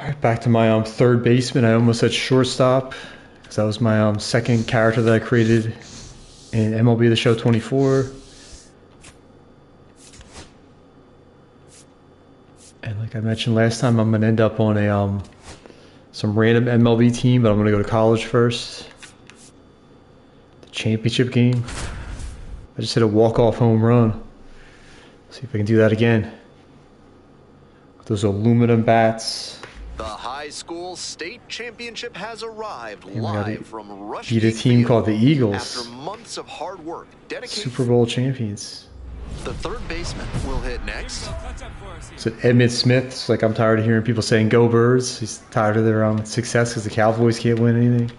Alright, back to my third baseman. I almost said shortstop because that was my second character that I created in MLB The Show 24. And like I mentioned last time, I'm gonna end up on a some random MLB team, but I'm gonna go to college first. The championship game. I just hit a walk-off home run. See if I can do that again. With those aluminum bats. The high school state championship has arrived live from Rush. Beat a team called the Eagles. After months of hard work, dedication. Super Bowl champions. The third baseman will hit next. So Emmitt Smith, like I'm tired of hearing people saying "Go Birds." He's tired of their success because the Cowboys can't win anything.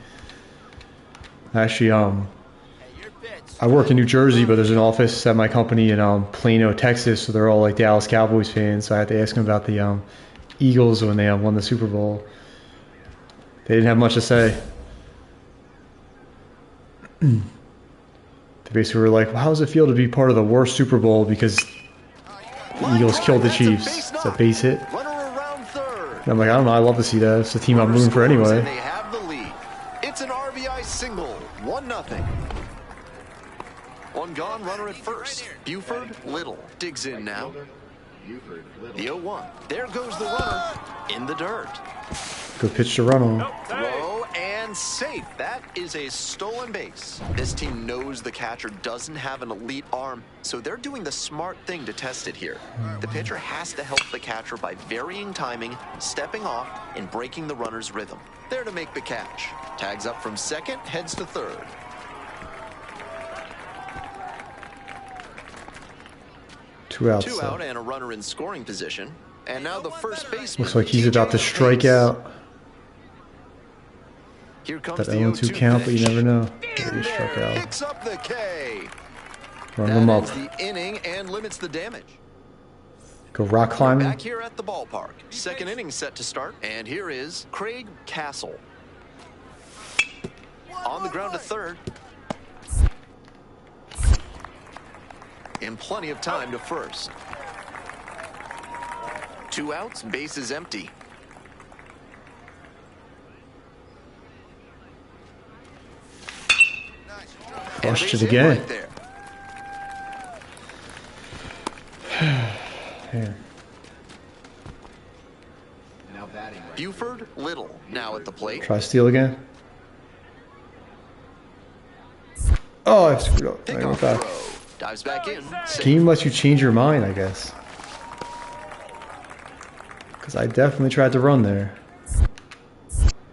Actually, I work in New Jersey, but there's an office at my company in Plano, Texas, so they're all like Dallas Cowboys fans. So I had to ask them about the Eagles when they won the Super Bowl. They didn't have much to say. They basically were like, well, how does it feel to be part of the worst Super Bowl because the Eagles killed the Chiefs? It's a base hit. And I'm like, I don't know, I love to see that. It's the team I'm rooting for anyway. They have the lead. It's an RBI single, 1-0. One gone, runner at first. Buford Little digs in now. The 0-1. There goes the runner in the dirt. Good pitch to run on. Throw and safe. That is a stolen base. This team knows the catcher doesn't have an elite arm, so they're doing the smart thing to test it here. The pitcher has to help the catcher by varying timing, stepping off, and breaking the runner's rhythm. There to make the catch. Tags up from second, heads to third. Two outs. Two out and a runner in scoring position. And now the first baseman. Looks like he's about to strike out. Here comes That the 0-2 count, but you never know. He struck out. Picks up the K. Run him up. The inning and limits the damage. Go rock climbing. Back here at the ballpark. Second inning set to start. And here is Craig Castle. On the ground to third. And plenty of time to first. Two outs, base is empty. Crushed it again. Right there. Man. Buford Little now at the plate. Try steal again. Oh, I screwed up. I went back. Dives back in. Game lets you change your mind, I guess. Because I definitely tried to run there.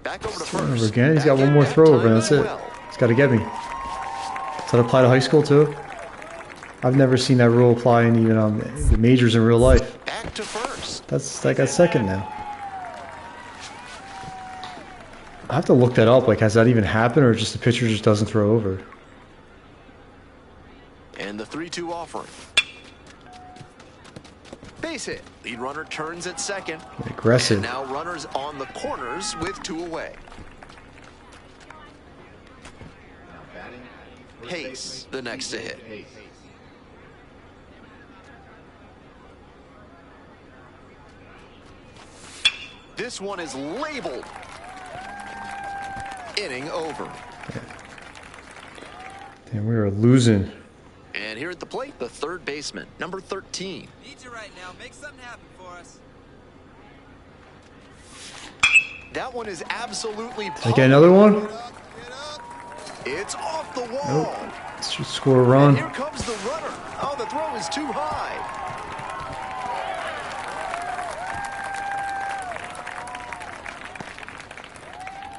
Back over to Over first. again. He's got one more throw over, and that's it. He's got to get me. Does that apply to high school too? I've never seen that rule apply in even the majors in real life. Back to first. That's like at second now. I have to look that up. Like, has that even happened, or just the pitcher just doesn't throw over? And the 3-2 offering. Base hit. Lead runner turns at second. Aggressive. And now runners on the corners with two away. Pace, the next to hit. This one is labeled. Inning over. Damn, we were losing. And here at the plate, the third baseman, number 13. Need you right now. Make something happen for us. That one is absolutely. Did I get another one? It's off the wall. Nope. Let's just score a run. And here comes the runner. Oh, the throw is too high.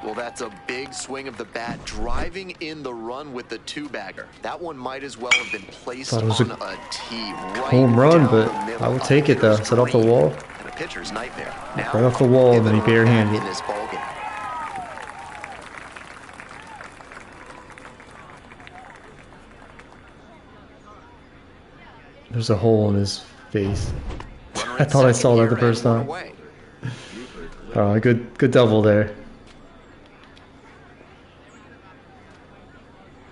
Well, that's a big swing of the bat, driving in the run with the two-bagger. That one might as well have been placed Thought it was on a tee right home run, down but the middle I will of take it though. Set off the wall. And a pitcher's nightmare. Right off the wall, and then he barehanded. In this ballgame. There's a hole in his face. I thought I saw that the first time. Oh, good double there.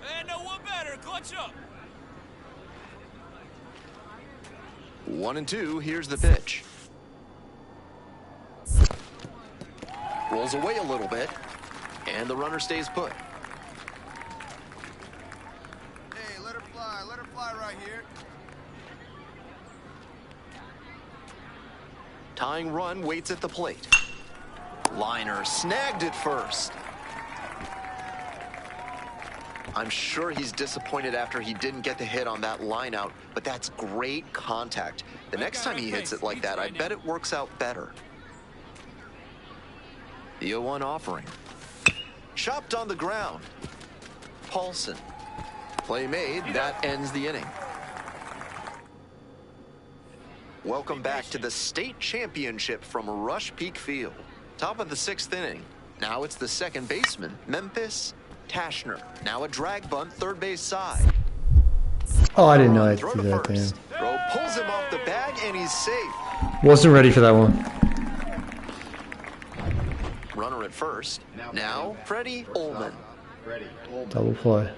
Hey, no one better. Clutch up. 1-2. Here's the pitch. Rolls away a little bit, and the runner stays put. Hey, let her fly right here. Tying run waits at the plate. Liner snagged it first. I'm sure he's disappointed after he didn't get the hit on that line out, but that's great contact. The next time he hits it like that, I bet it works out better. The 0-1 offering. Chopped on the ground. Paulson. Play made. That ends the inning. Welcome back to the state championship from Rush Peak Field. Top of the 6th inning. Now it's the second baseman, Memphis Tashner. Now a drag bunt, third base side. Oh, I didn't know I had Throw to to do that, first. damn. Throw pulls him off the bag, and he's safe. Wasn't ready for that one. Runner at first. Now, Freddie Ullman. Double play.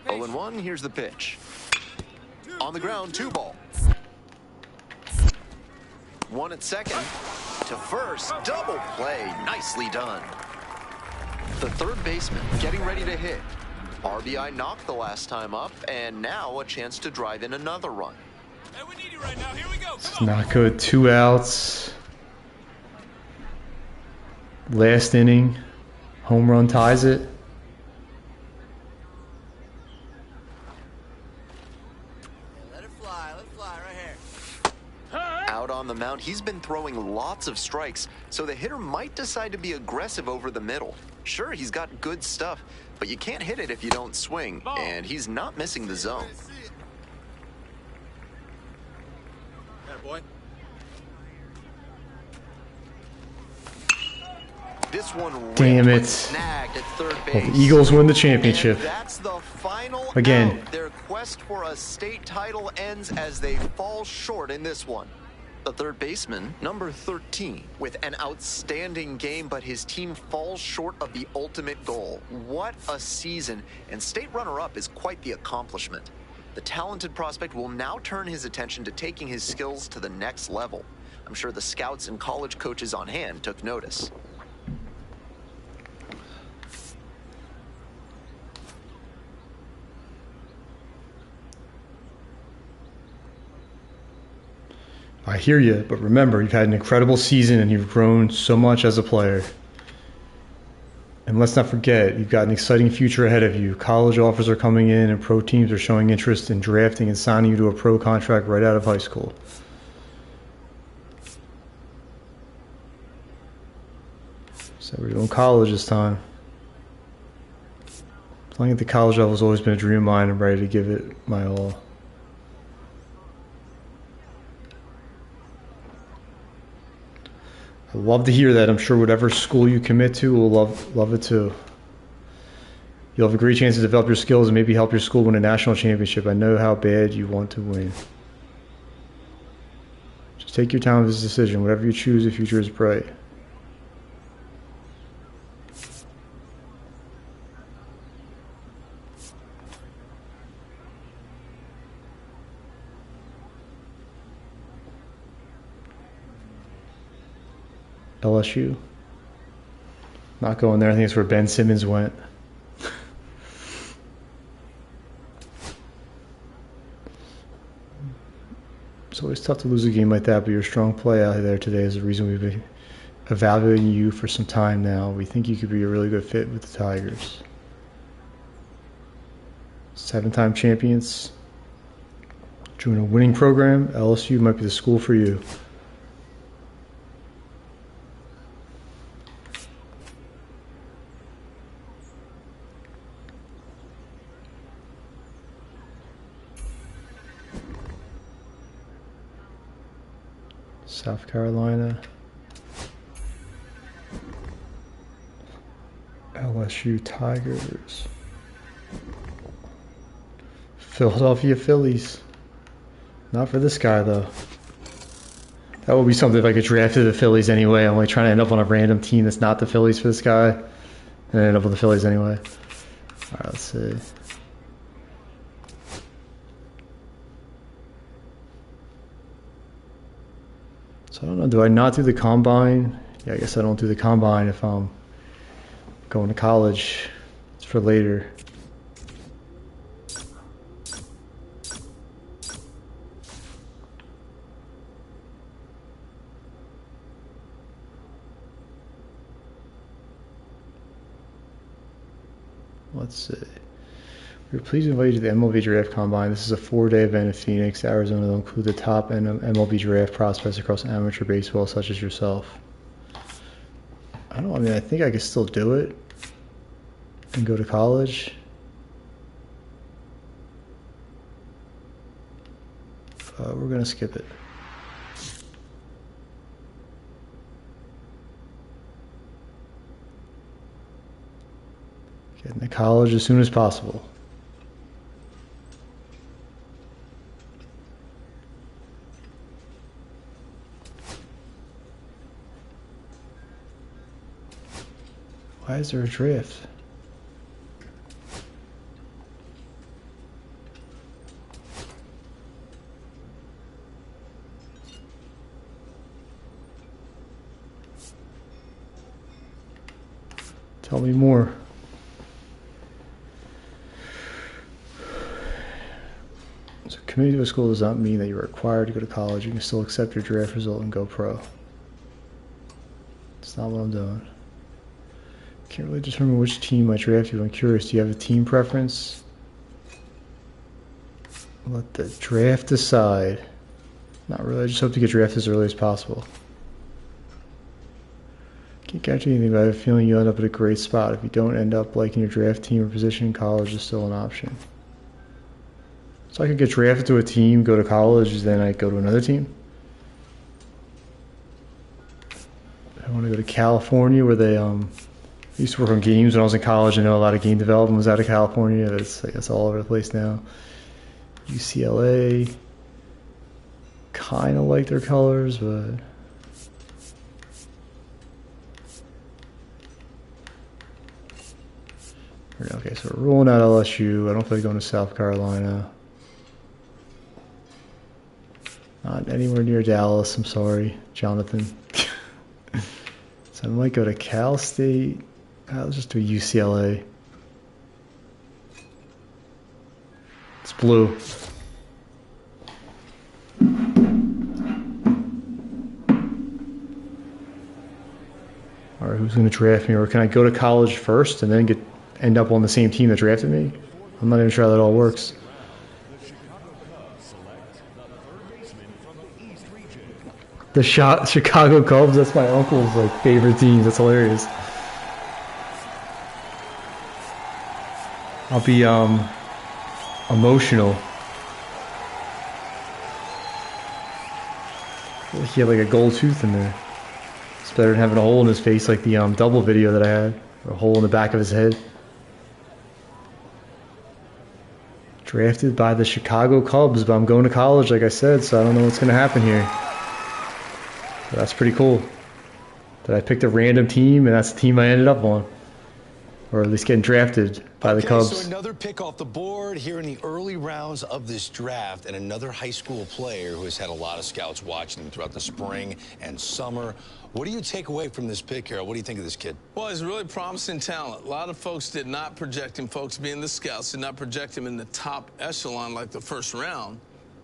0-1, here's the pitch. On the ground, 2-ball. 1 at second. To first, double play. Nicely done. The third baseman getting ready to hit. RBI knocked the last time up, and now a chance to drive in another run. Hey, we need you right now. Here we go. It's not good. 2 outs. Last inning. Home run ties it. Let her fly right here. Out on the mound, he's been throwing lots of strikes, so the hitter might decide to be aggressive over the middle. Sure, he's got good stuff, but you can't hit it if you don't swing, and he's not missing the zone. There, boy. This one Damn ripped, it. snagged at third base. Well, the Eagles win the championship. And that's the final Again. out. Their quest for a state title ends as they fall short in this one. The third baseman, number 13, with an outstanding game, but his team falls short of the ultimate goal. What a season, and state runner-up is quite the accomplishment. The talented prospect will now turn his attention to taking his skills to the next level. I'm sure the scouts and college coaches on hand took notice. I hear you, but remember, you've had an incredible season and you've grown so much as a player. And let's not forget, you've got an exciting future ahead of you. College offers are coming in and pro teams are showing interest in drafting and signing you to a pro contract right out of high school. So we're doing college this time. Playing at the college level has always been a dream of mine. I'm ready to give it my all. I love to hear that. I'm sure whatever school you commit to will love it too. You'll have a great chance to develop your skills and maybe help your school win a national championship. I know how bad you want to win. Just take your time with this decision. Whatever you choose, the future is bright. LSU. Not going there. I think it's where Ben Simmons went. It's always tough to lose a game like that, but your strong play out there today is the reason we've been evaluating you for some time now. We think you could be a really good fit with the Tigers. 7-time champions. Join a winning program. LSU might be the school for you. South Carolina, LSU Tigers, Philadelphia Phillies. Not for this guy though. That would be something if I could draft the Phillies anyway. I'm like trying to end up on a random team that's not the Phillies for this guy, and I end up with the Phillies anyway. All right, let's see. So I don't know, do I not do the combine Yeah, I guess I don't do the combine if I'm going to college. It's for later. Let's see. We're pleased to invite you to the MLB Draft Combine. This is a 4-day event in Phoenix, Arizona. That will include the top MLB draft prospects across amateur baseball, such as yourself. I mean, I think I could still do it and go to college. We're going to skip it. Getting to college as soon as possible. Why is there a draft? Tell me more. So committing to a school does not mean that you're required to go to college. You can still accept your draft result and go pro. That's not what I'm doing. Can't really determine which team might draft you. I'm curious, do you have a team preference? Let the draft decide. Not really, I just hope to get drafted as early as possible. Can't guarantee anything, but I have a feeling you'll end up at a great spot. If you don't end up liking your draft team or position, college is still an option. So I could get drafted to a team, go to college, then I go to another team. I want to go to California where they I used to work on games when I was in college. I know a lot of game development was out of California. It's, I guess, all over the place now. UCLA, kind of like their colors, but okay. So we're ruling out LSU. I don't feel like going to South Carolina. Not anywhere near Dallas. I'm sorry, Jonathan. So I might go to Cal State. Let's just do UCLA. It's blue. All right, who's going to draft me? Or can I go to college first and then end up on the same team that drafted me? I'm not even sure how that all works. The Chicago Cubs, that's my uncle's favorite team. That's hilarious. I'll be emotional. He had like a gold tooth in there. It's better than having a hole in his face like the double video that I had. Or a hole in the back of his head. Drafted by the Chicago Cubs, but I'm going to college like I said, so I don't know what's going to happen here. But that's pretty cool. That I picked a random team and that's the team I ended up on. Or at least getting drafted by the Cubs. So another pick off the board here in the early rounds of this draft, and another high school player who has had a lot of scouts watching him throughout the spring and summer. What do you take away from this pick, Harold? What do you think of this kid? Well, he's really promising talent. A lot of folks did not project him, folks being the scouts, did not project him in the top echelon like the first round.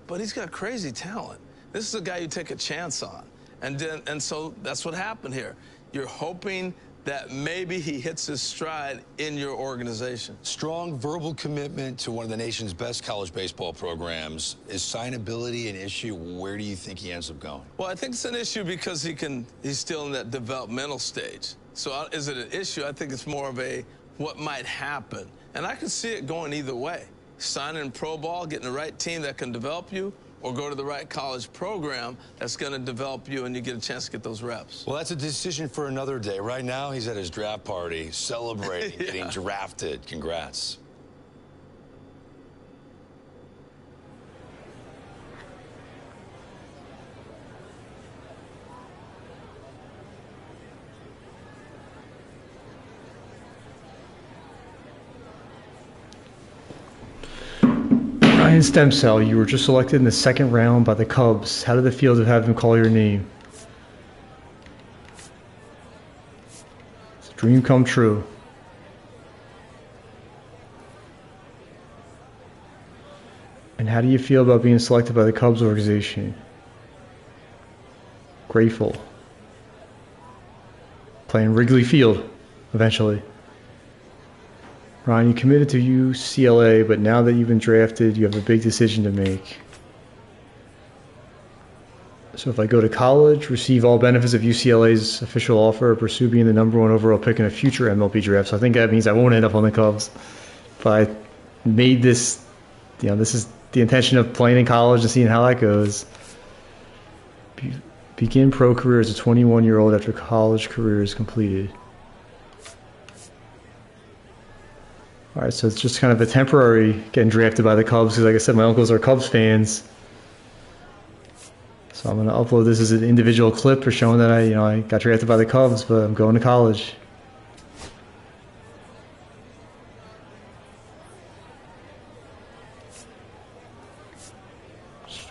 But he's got crazy talent. This is a guy you take a chance on. And so that's what happened here. You're hoping that maybe he hits his stride in your organization. Strong verbal commitment to one of the nation's best college baseball programs. Is signability an issue? Where do you think he ends up going? Well, I think it's an issue because he's still in that developmental stage. So is it an issue? I think it's more of a what might happen. And I can see it going either way. Signing pro ball, getting the right team that can develop you, or go to the right college program that's going to develop you and you get a chance to get those reps. Well, that's a decision for another day. Right now, he's at his draft party, celebrating getting drafted. Congrats. Ryan StemSull's, you were just selected in the second round by the Cubs. How did it feel to have them call your name? Dream come true. And how do you feel about being selected by the Cubs organization? Grateful. Playing Wrigley Field, eventually. Ryan, you committed to UCLA, but now that you've been drafted, you have a big decision to make. So if I go to college, receive all benefits of UCLA's official offer, or pursue being the #1 overall pick in a future MLB draft. So I think that means I won't end up on the Cubs. But I made this, this is the intention of playing in college and seeing how that goes. Begin pro career as a 21-year-old after college career is completed. All right, so it's just kind of a temporary getting drafted by the Cubs because, like I said, my uncles are Cubs fans. So I'm going to upload this as an individual clip for showing that I got drafted by the Cubs, but I'm going to college.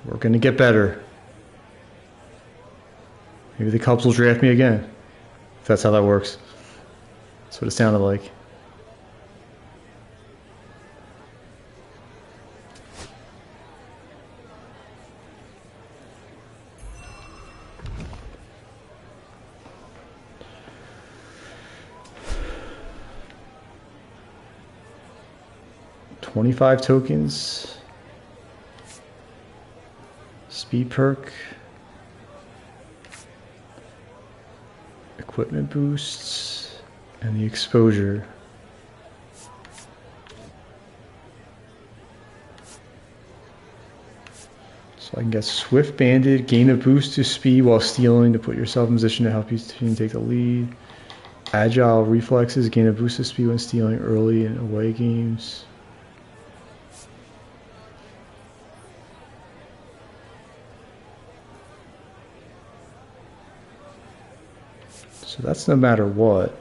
We're going to get better. Maybe the Cubs will draft me again, if that's how that works. That's what it sounded like. $25 tokens, speed perk, equipment boosts, and the exposure. So I can get Swift Banded, gain a boost to speed while stealing to put yourself in position to help your team take the lead. Agile reflexes, gain a boost to speed when stealing early in away games. So that's no matter what. What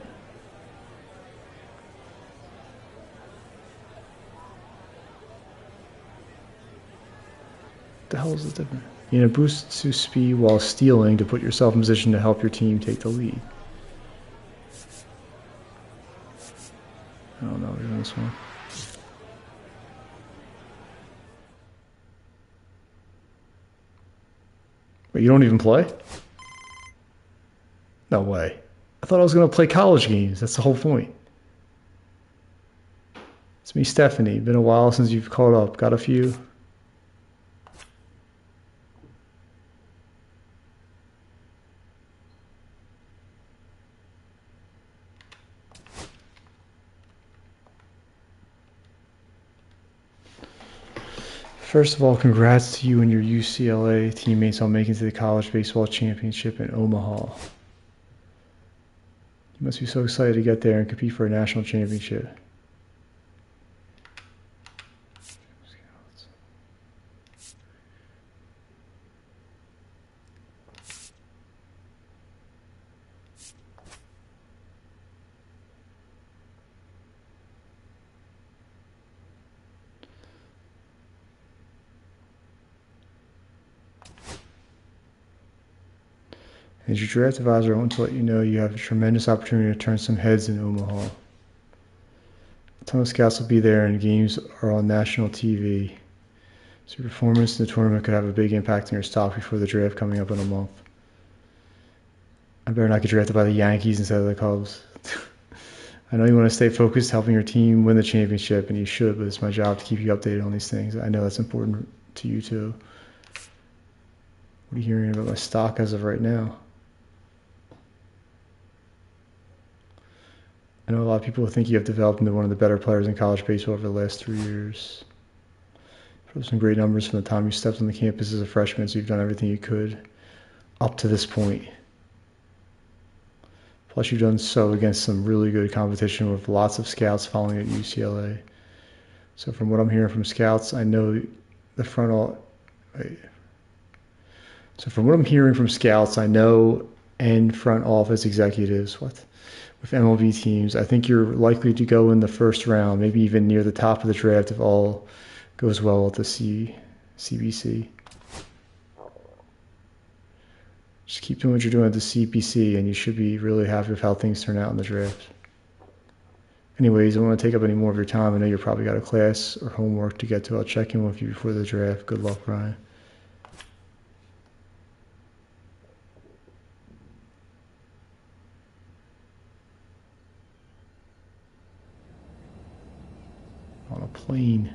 the hell is this different? Gain a boost to speed while stealing to put yourself in position to help your team take the lead. I don't know, we're doing this one. Wait, you don't even play? No way. I thought I was going to play college games. That's the whole point. It's me, Stephanie. Been a while since you've caught up. Got a few? First of all, congrats to you and your UCLA teammates on making it to the college baseball championship in Omaha. You must be so excited to get there and compete for a national championship. As your draft advisor, I want to let you know you have a tremendous opportunity to turn some heads in Omaha. A ton of scouts will be there and games are on national TV. So your performance in the tournament could have a big impact on your stock before the draft coming up in a month. I better not get drafted by the Yankees instead of the Cubs. I know you want to stay focused helping your team win the championship, and you should, but it's my job to keep you updated on these things. I know that's important to you too. What are you hearing about my stock as of right now? I know a lot of people think you have developed into one of the better players in college baseball over the last 3 years. Put some great numbers from the time you stepped on the campus as a freshman, so you've done everything you could up to this point. Plus, you've done so against some really good competition with lots of scouts following at UCLA. So from what I'm hearing from scouts, I know the front all. So from what I'm hearing from scouts, I know and front office executives, with MLB teams, I think you're likely to go in the first round, maybe even near the top of the draft if all goes well at the CBC. Just keep doing what you're doing at the CBC, and you should be really happy with how things turn out in the draft. Anyways, I don't want to take up any more of your time. I know you probably got a class or homework to get to. I'll check in with you before the draft. Good luck, Ryan. On a plane.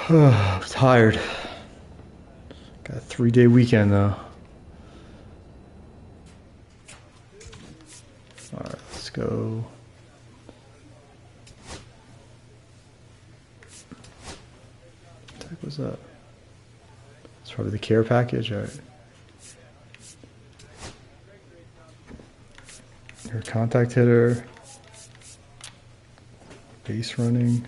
I'm tired. Got a 3-day weekend though. Alright, let's go. What the heck was that? It's probably the care package, alright. Your contact hitter. Base running.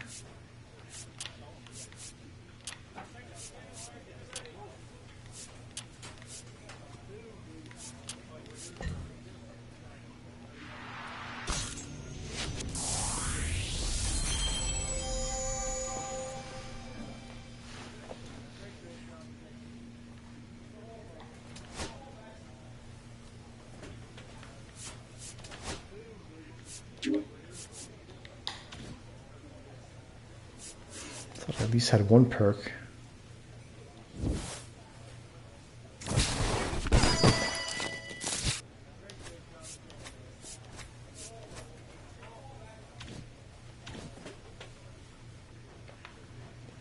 Thought I at least had one perk.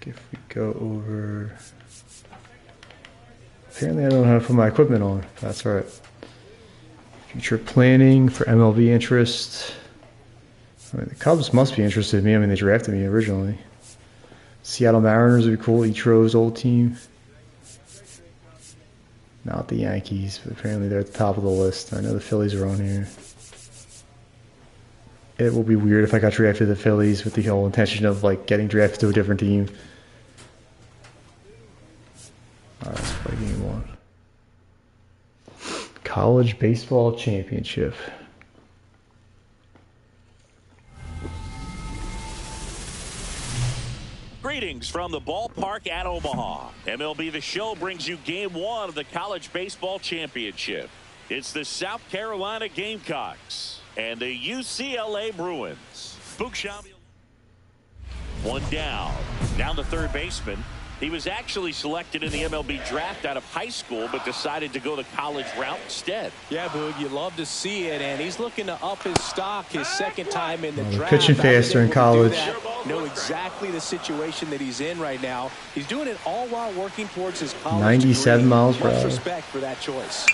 If we go over, apparently I don't know how to put my equipment on. That's right. Future planning for MLB interest. I mean, the Cubs must be interested in me. I mean, they drafted me originally. Seattle Mariners would be cool. Ichiro's old team. Not the Yankees, but apparently they're at the top of the list. I know the Phillies are on here. It will be weird if I got drafted to the Phillies with the whole intention of like getting drafted to a different team. Alright, let's play game one. College Baseball Championship. Greetings from the ballpark at Omaha. MLB The Show brings you game one of the College Baseball Championship. It's the South Carolina Gamecocks and the UCLA Bruins. Bookshop. One down. Down the third baseman. He was actually selected in the MLB draft out of high school, but decided to go the college route instead. Yeah, Boog, you love to see it, and he's looking to up his stock his second time in the draft. Pitching faster in college. Know exactly the situation that he's in right now. He's doing it all while working towards his college 97 degree. miles per hour. Much respect for that choice.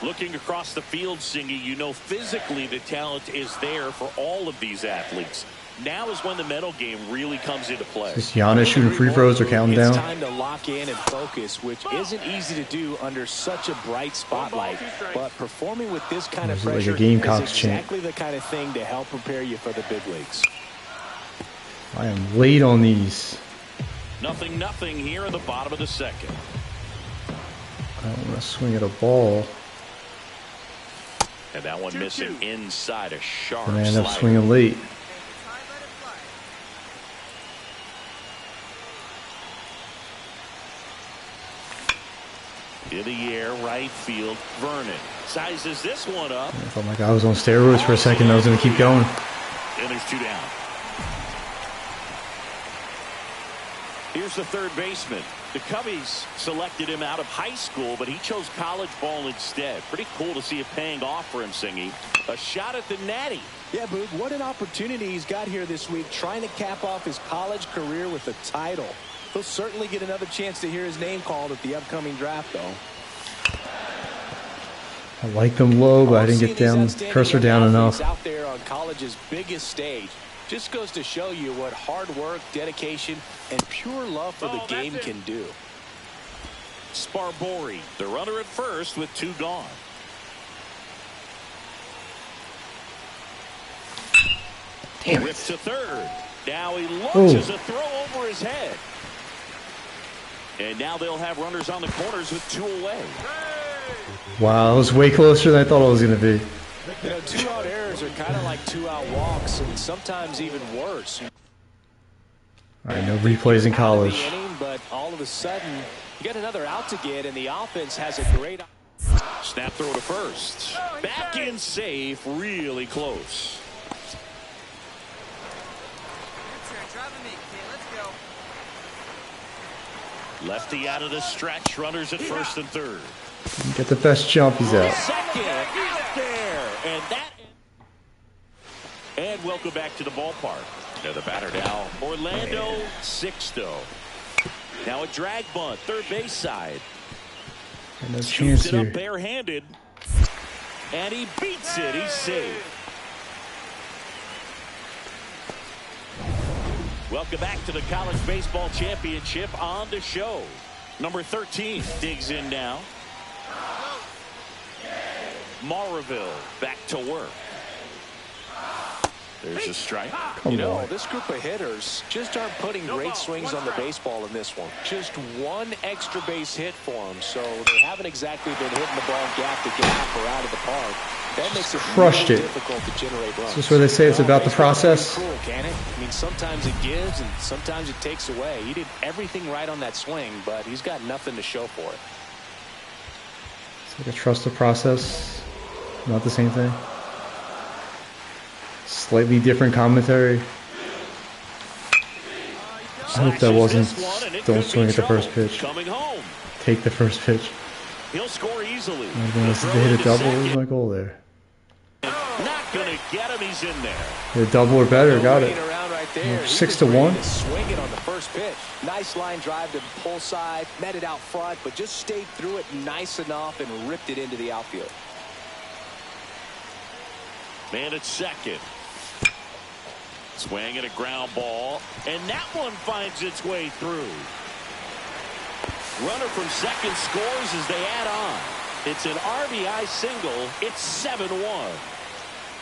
Looking across the field, Singy, you know physically the talent is there for all of these athletes. Now is when the mental game really comes into play. Is Giannis shooting free throws or counting down? It's time to lock in and focus, which isn't easy to do under such a bright spotlight. But performing with this kind of pressure like a Gamecocks is exactly the kind of thing to help prepare you for the big leagues. I am late on these. 0-0 here in the bottom of the second. I don't want to swing at a ball. And that one missing inside a sharp And I end up slider. swinging late. In the air, right field, Vernon sizes this one up. I felt like I was on steroids for a second. I was going to keep going. And there's two down. Here's the third baseman. The Cubbies selected him out of high school, but he chose college ball instead. Pretty cool to see it paying off for him, Singy. A shot at the natty. Yeah, Boog, what an opportunity he's got here this week, trying to cap off his college career with a title. He'll certainly get another chance to hear his name called at the upcoming draft, though. I like them low, but I didn't get down cursor down enough. Out there on college's biggest stage. Just goes to show you what hard work, dedication, and pure love for the game can do. Sparbori, the runner at first with 2 gone. Damn it. Ripped to third. Now he launches a throw over his head. And now they'll have runners on the corners with 2 away. Wow, it was way closer than I thought it was going to be. You know, 2-out errors are kind of like 2-out walks, and sometimes even worse. All right, no replays in college. Inning, but all of a sudden, you get another out to get, and the offense has a great. Snap throw to first. Back in safe, really close. Lefty out of the stretch, runners at first and third. Get the best jump, he's out. Second, out there, and welcome back to the ballpark. Now the batter now, Orlando Sixto. Now a drag bunt, third base side. No chance Scoops it here. up barehanded, and he beats it. He's safe. Welcome back to the College Baseball Championship. On the show. Number 13 digs in now. Maraville back to work. There's a strike. You know, this group of hitters just aren't putting great swings on the baseball in this one. Just one extra base hit for them, so they haven't exactly been hitting the ball gap to gap or out of the park. That makes it crushed really it. difficult to generate runs. Is this where they say it's about the process? Cool, can it? I mean, sometimes it gives and sometimes it takes away. He did everything right on that swing, but he's got nothing to show for it. It's like a trust the process. Not the same thing. Slightly different commentary. I hope that wasn't don't swing at the first pitch. Coming home. Take the first pitch. He'll score easily. I'm going to hit a double. Where's my goal there? Not going to get him. He's in there. Hit a double or better. Got it. Right there. 6-1. Swing it on the first pitch. Nice line drive to pull side. Met it out front, but just stayed through it nice enough and ripped it into the outfield. Man at second. Swing and a ground ball, and that one finds its way through. Runner from second scores as they add on. It's an RBI single. It's 7-1.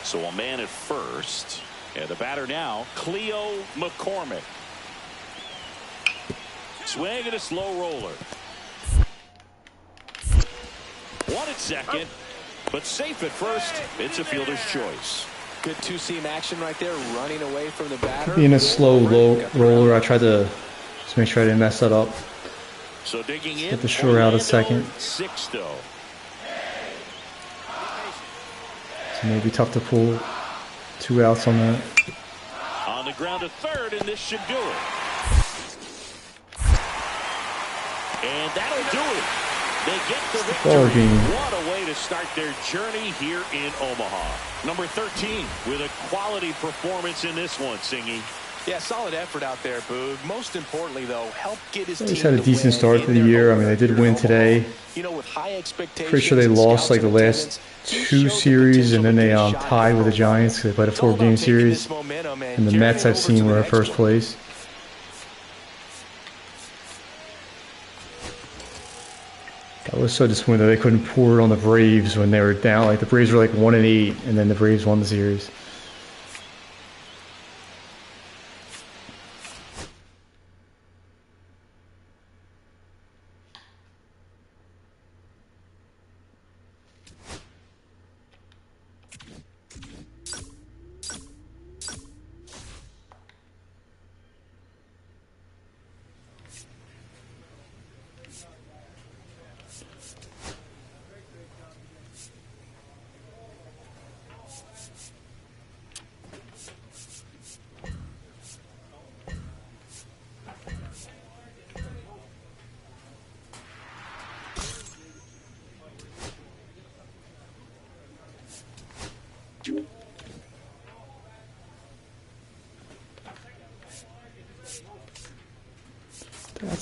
So a man at first, and the batter now, Cleo McCormick. Swing and a slow roller. One at second, but safe at first. It's a fielder's choice. Good two-seam action right there, running away from the batter. Being a slow low roller, I tried to just make sure I didn't mess that up. So digging in, get the short out a second. Sixto. So maybe tough to pull 2 outs on that. On the ground to third, and this should do it. And that'll do it. They get the victory. What a way to start their journey here in Omaha. Number 13 with a quality performance in this one, Singy. Yeah, solid effort out there, Boog. Most importantly, though, help get his team. They had a decent start to the year. I mean, they did win today. You know, with high expectations. Pretty sure they lost like the last 2 series, and then they tied with the Giants. They played a 4-game series. And the Mets I've seen were in first place. I was so disappointed that they couldn't pour it on the Braves when they were down. Like the Braves were like 1-8, and then the Braves won the series.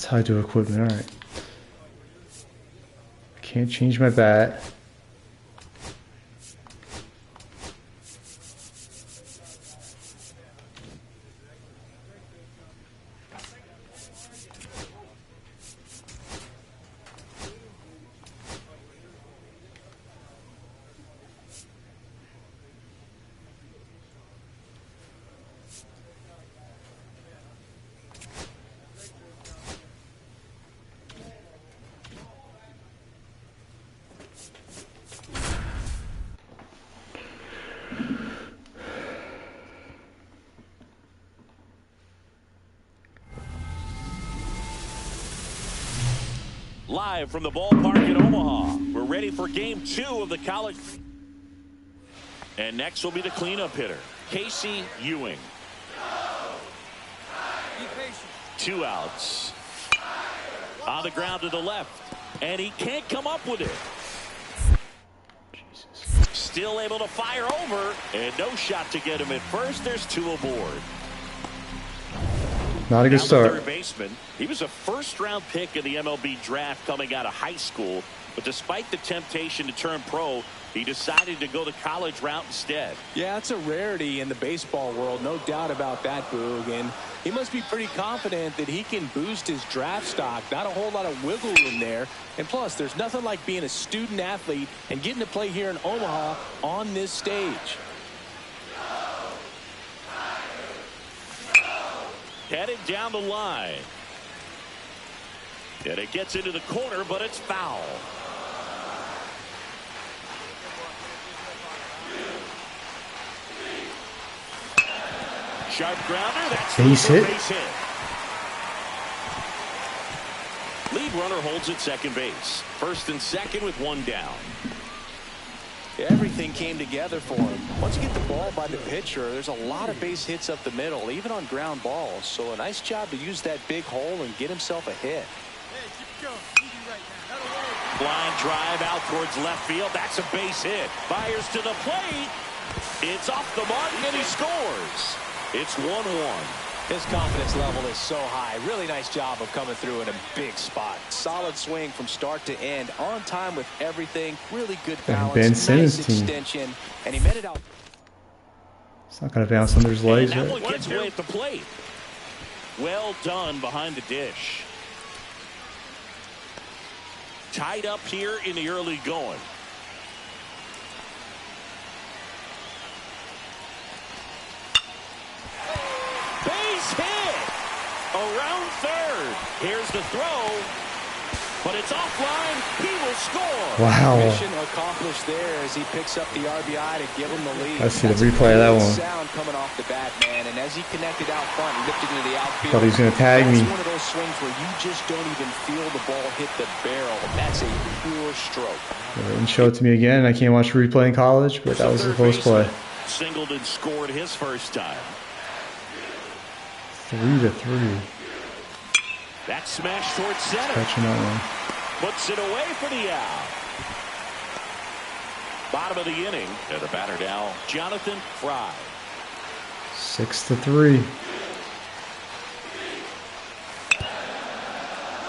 That's how I do equipment. All right. Can't change my bat. Live from the ballpark in Omaha, we're ready for game 2 of the college. And next will be the cleanup hitter, Casey Ewing. 2 outs. On the ground to the left, and he can't come up with it. Jesus. Still able to fire over, and no shot to get him at first. There's 2 aboard. Not a good start. Third baseman. He was a first-round pick in the MLB draft coming out of high school, but despite the temptation to turn pro, he decided to go the college route instead. Yeah, it's a rarity in the baseball world, no doubt about that, Boog. And he must be pretty confident that he can boost his draft stock. Not a whole lot of wiggle room there. And plus, there's nothing like being a student athlete and getting to play here in Omaha on this stage. Headed down the line. And it gets into the corner, but it's foul. Sharp grounder. That's base hit. Base hit. Lead runner holds at second base. First and second with 1 down. Everything came together for him. Once you get the ball by the pitcher, there's a lot of base hits up the middle, even on ground balls. So a nice job to use that big hole and get himself a hit. Line drive out towards left field. That's a base hit. Fires to the plate. It's off the mark, and he scores. It's 1-1. His confidence level is so high. Really nice job of coming through in a big spot. Solid swing from start to end. On time with everything. Really good balance. Ben Simmons' nice team. extension. And he met it out. It's not going to bounce under his legs. And that Right? one gets away at the plate. Well done behind the dish. Tied up here in the early going. Base hit around third. Here's the throw, but it's offline. He will score. Wow. Mission accomplished there as he picks up the RBI to give him the lead. I see the replay of that one. Sound coming off the bat, man, and as he connected out front, lifted into the outfield. Thought he was going to tag me. That's one of those swings where you just don't even feel the ball hit the barrel. That's a pure stroke. They didn't show it to me again. I can't watch replay in college, but that was a close play. Singled and scored his first time. 3-3. That smash towards center. Catching that one. Puts it away for the out. Bottom of the inning. And the batter now, Jonathan Fry. 6-3.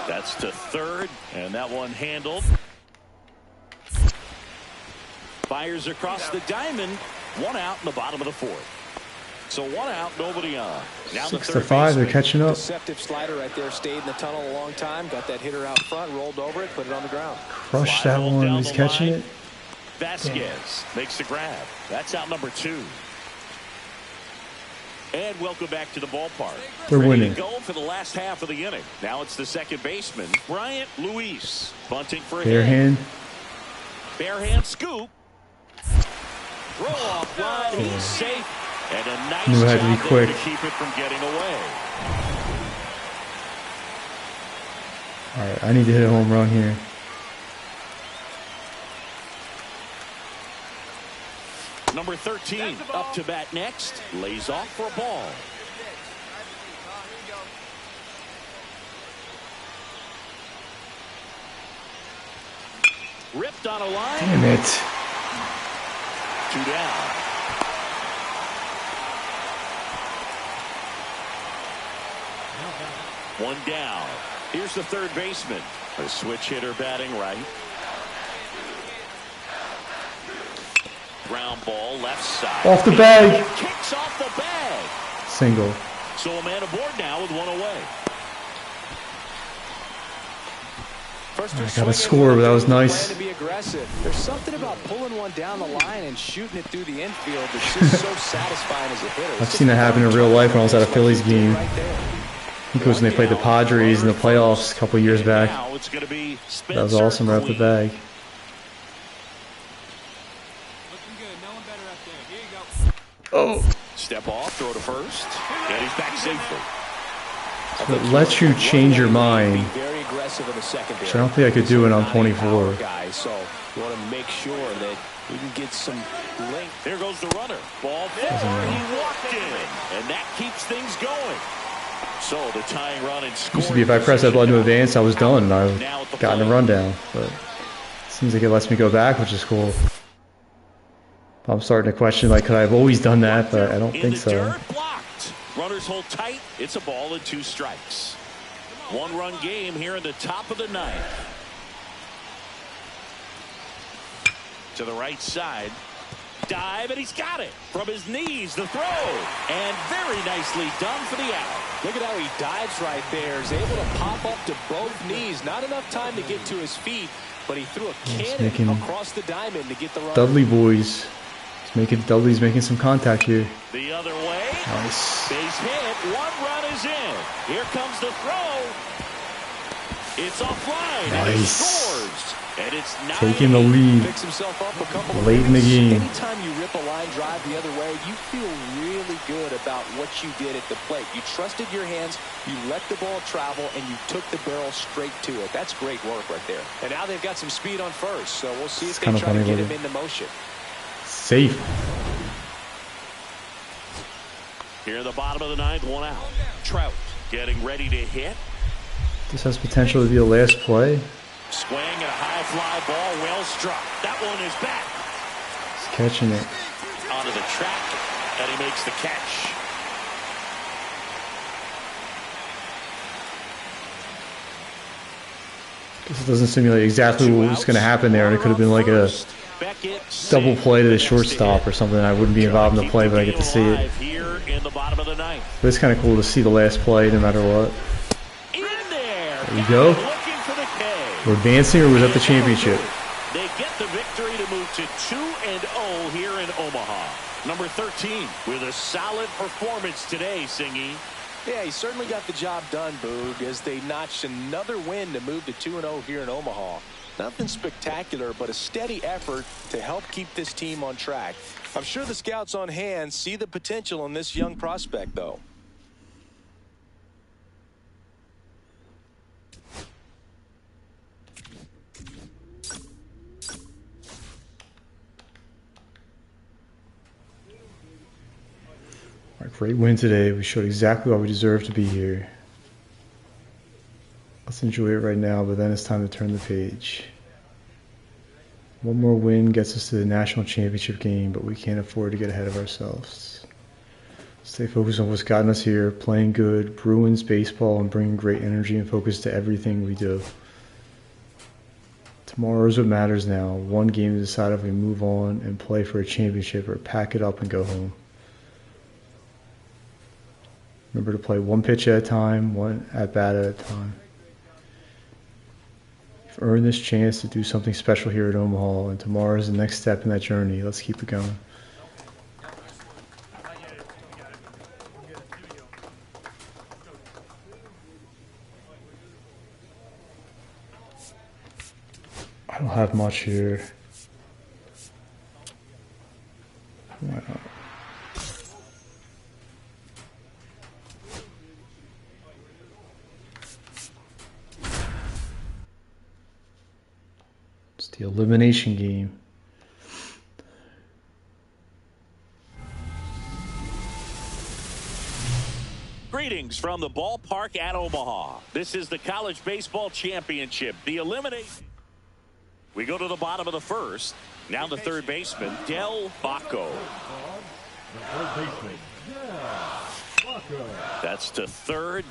That's to third, and that one handled. Fires across the diamond. 1 out in the bottom of the 4th. So 1 out, nobody on. Now 6-5. They're catching up. Deceptive slider right there. Stayed in the tunnel a long time. Got that hitter out front. Rolled over it. Put it on the ground. Crushed that one. He's catching it. Vasquez makes the grab. That's out number 2. And welcome back to the ballpark. They're winning. Ready to go for the last half of the inning. Now it's the second baseman, Bryant Luis, bunting for a Bare hit. hand. Bare hand scoop. Throw off line. He's safe. And a nice Knew it had job to be quick. to keep it from getting away. All right, I need to hit a home run here. Number 13 up to bat next. Lays off for a ball. Ripped on a line. Damn it. 2 down. One down. Here's the third baseman. A switch hitter batting right. Ground ball left side. Off the bag. Kicks off the bag. Single. So a man aboard now with one away. I got a score, but that was nice. To be aggressive. There's something about pulling one down the line and shooting it through the infield that's just so satisfying as a hitter. I've seen that happen in real life when I was at a Phillies game. I think it was when they played the Padres in the playoffs a couple years back. That was awesome right off the bag. Oh. Step off, throw to first, and he's back safely. So it lets you change your mind, which I don't think I could do when I'm 24. So you want to make sure that you can get some length. There goes the runner. Ball forward, he walked in, and that keeps things going. So the tying run and scoring. Used to be if I pressed that button to advance, I was done. I've gotten a rundown, but it seems like it lets me go back, which is cool. I'm starting to question, like, could I have always done that? But I don't think so. Runners hold tight. It's a ball and 2 strikes. 1-run game here in the top of the 9th. To the right side. Dive, and he's got it. From his knees, the throw. And very nicely done for the out. Look at how he dives right there. He's able to pop up to both knees. Not enough time to get to his feet, but he threw a cannon across the diamond to get the run. Dudley boys. Dudley's making some contact here. The other way. Nice. Base hit. 1 run is in. Here comes the throw. It's offline. Nice. And he scores. And it's taking the lead Picks himself up a couple of late in the game. Anytime you rip a line drive the other way, you feel really good about what you did at the plate. You trusted your hands, you let the ball travel, and you took the barrel straight to it. That's great work right there. And now they've got some speed on first, so we'll see if they try to get him into motion. Safe. Here in the bottom of the 9th, 1 out. Trout getting ready to hit. This has potential to be the last play. Swing and a high fly ball, well struck. That one is back. He's catching it. Onto the track, and he makes the catch. This doesn't simulate exactly what was going to happen there, and it could have been like a double play to the shortstop or something. I wouldn't be involved in the play, but I get to see it. But it's kind of cool to see the last play no matter what. There we go. We're advancing, or was that the championship? They get the victory to move to 2-0 here in Omaha. Number 13 with a solid performance today, Singy. Yeah, he certainly got the job done, Boog, as they notched another win to move to 2-0 here in Omaha. Nothing spectacular, but a steady effort to help keep this team on track. I'm sure the scouts on hand see the potential in this young prospect, though. Great win today. We showed exactly why we deserve to be here. Let's enjoy it right now, but then it's time to turn the page. One more win gets us to the national championship game, but we can't afford to get ahead of ourselves. Stay focused on what's gotten us here, playing good, Bruins baseball, and bringing great energy and focus to everything we do. Tomorrow's what matters now. One game to decide if we move on and play for a championship or pack it up and go home. Remember to play one pitch at a time, one at-bat at a time. You've earned this chance to do something special here at Omaha, and tomorrow is the next step in that journey. Let's keep it going. I don't have much here. Why not? The elimination game. Greetings from the ballpark at Omaha. This is the College Baseball Championship. The elimination. We go to the bottom of the 1st. Now the third baseman, Del Bacco. That's to third.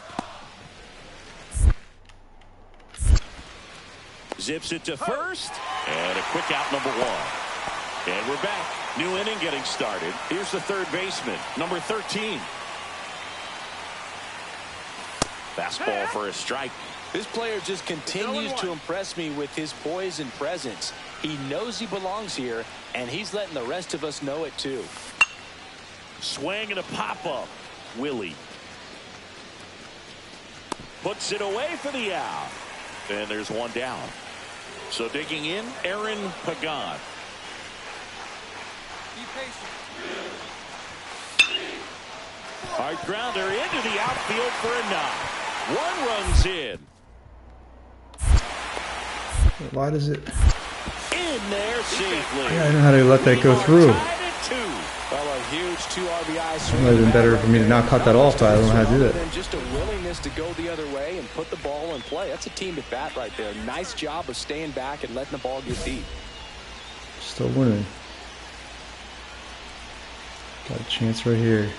Zips it to first. And a quick out, number 1. And we're back. New inning getting started. Here's the third baseman, number 13. Fastball for a strike. This player just continues to impress me with his poise and presence. He knows he belongs here, and he's letting the rest of us know it too. Swing and a pop-up. Willie puts it away for the out. And there's one down. So digging in, Aaron Pagan. Be patient. Hard grounder into the outfield for a knock. 1 run's in. Why does it? In there safely. I don't know how to let that go through. It Tied at 2. Well, a huge 2 RBI swing. might have been better for me to not cut that off, but I don't know how to do that. And just a willingness to go the other way and put the ball in play. That's a team at bat right there. Nice job of staying back and letting the ball get deep. Still winning. Got a chance right here.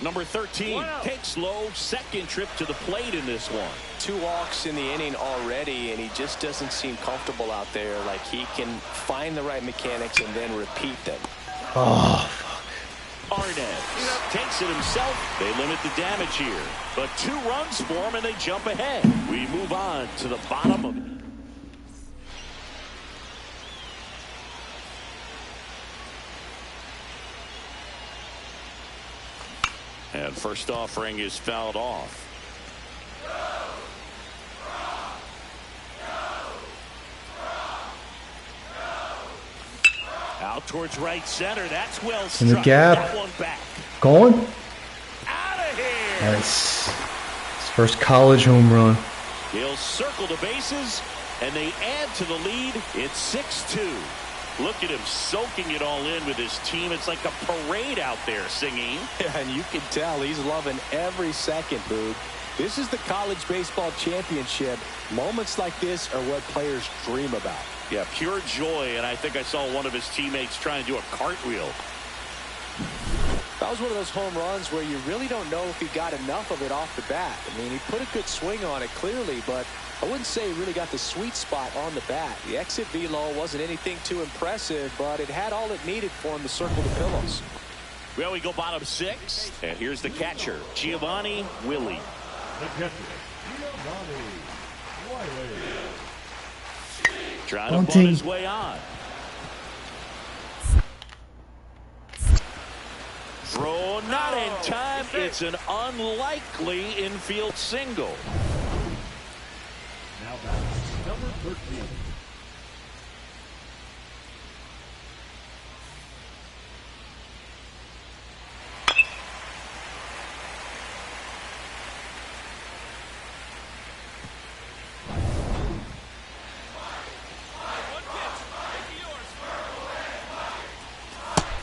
Number 13 takes low, second trip to the plate in this one. 2 walks in the inning already, and he just doesn't seem comfortable out there. Like he can find the right mechanics and then repeat them. Oh, fuck. Arnaz takes it himself. They limit the damage here. But 2 runs for him, and they jump ahead. We move on to the bottom of it. And first offering is fouled off. Out towards right center. That's well struck. In the gap. That one back. Going? Out of here. Nice. His first college home run. He'll circle the bases, and they add to the lead. It's 6-2. Look at him soaking it all in with his team. It's like a parade out there singing. Yeah, and you can tell he's loving every second, Boog. This is the college baseball championship. Moments like this are what players dream about. Yeah, pure joy, and I think I saw one of his teammates trying to do a cartwheel. That was one of those home runs where you really don't know if he got enough of it off the bat. I mean, he put a good swing on it clearly, but I wouldn't say he really got the sweet spot on the bat. The exit velo wasn't anything too impressive, but it had all it needed for him to circle the pillows. Well, we go bottom 6, and here's the catcher, Giovanni Willie. Trying to butt his way on. Throw not in time. It's an unlikely infield single. Now that's number 13.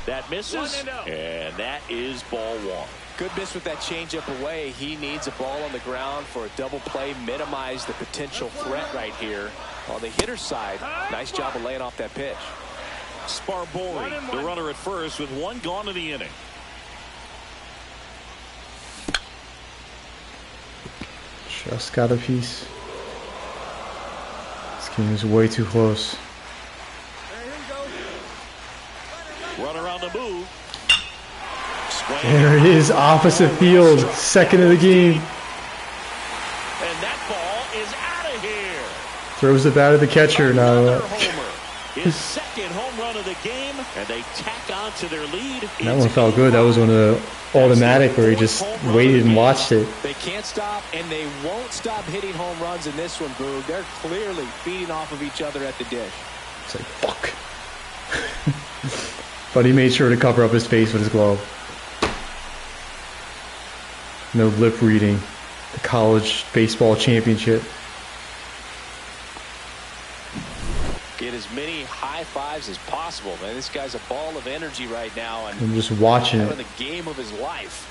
That misses, and that is ball 1. Good miss with that changeup away. He needs a ball on the ground for a double play, minimize the potential threat right here. On the hitter's side, nice job of laying off that pitch. Sparbori, the runner at first with 1 gone in the inning. Just got a piece. This game is way too close. Runner on the move. There it is, opposite field, second of the game. And that ball is out of here. Throws the bat at the catcher now. Another homer. His second home run of the game, and they tack on to their lead. That one felt good. That was one of the automatic where he just waited and watched it. They can't stop, and they won't stop hitting home runs in this one, Boog. They're clearly feeding off of each other at the dish. It's like, fuck. But he made sure to cover up his face with his glove. No lip reading. The college baseball championship. Get as many high fives as possible, man. This guy's a ball of energy right now, and I'm just watching having it. the game of his life.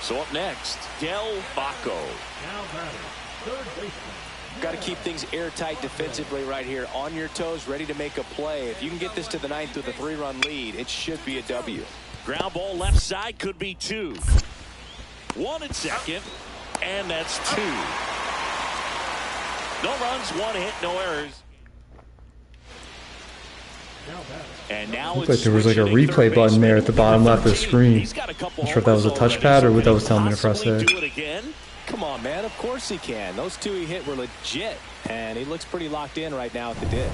So up next, Del Baco. Now batting, third baseman, Got to keep things airtight defensively right here. On your toes, ready to make a play. If you can get this to the ninth with a 3-run lead, it should be a W. Ground ball left side could be 2. 1 at second, and that's 2. No runs, 1 hit, no errors. And now Looked like there was like a replay button there at the bottom left of the screen. Not sure if that was a touchpad or what that was telling me to press there. Come on, man. Of course he can. Those 2 he hit were legit, and he looks pretty locked in right now at the dip.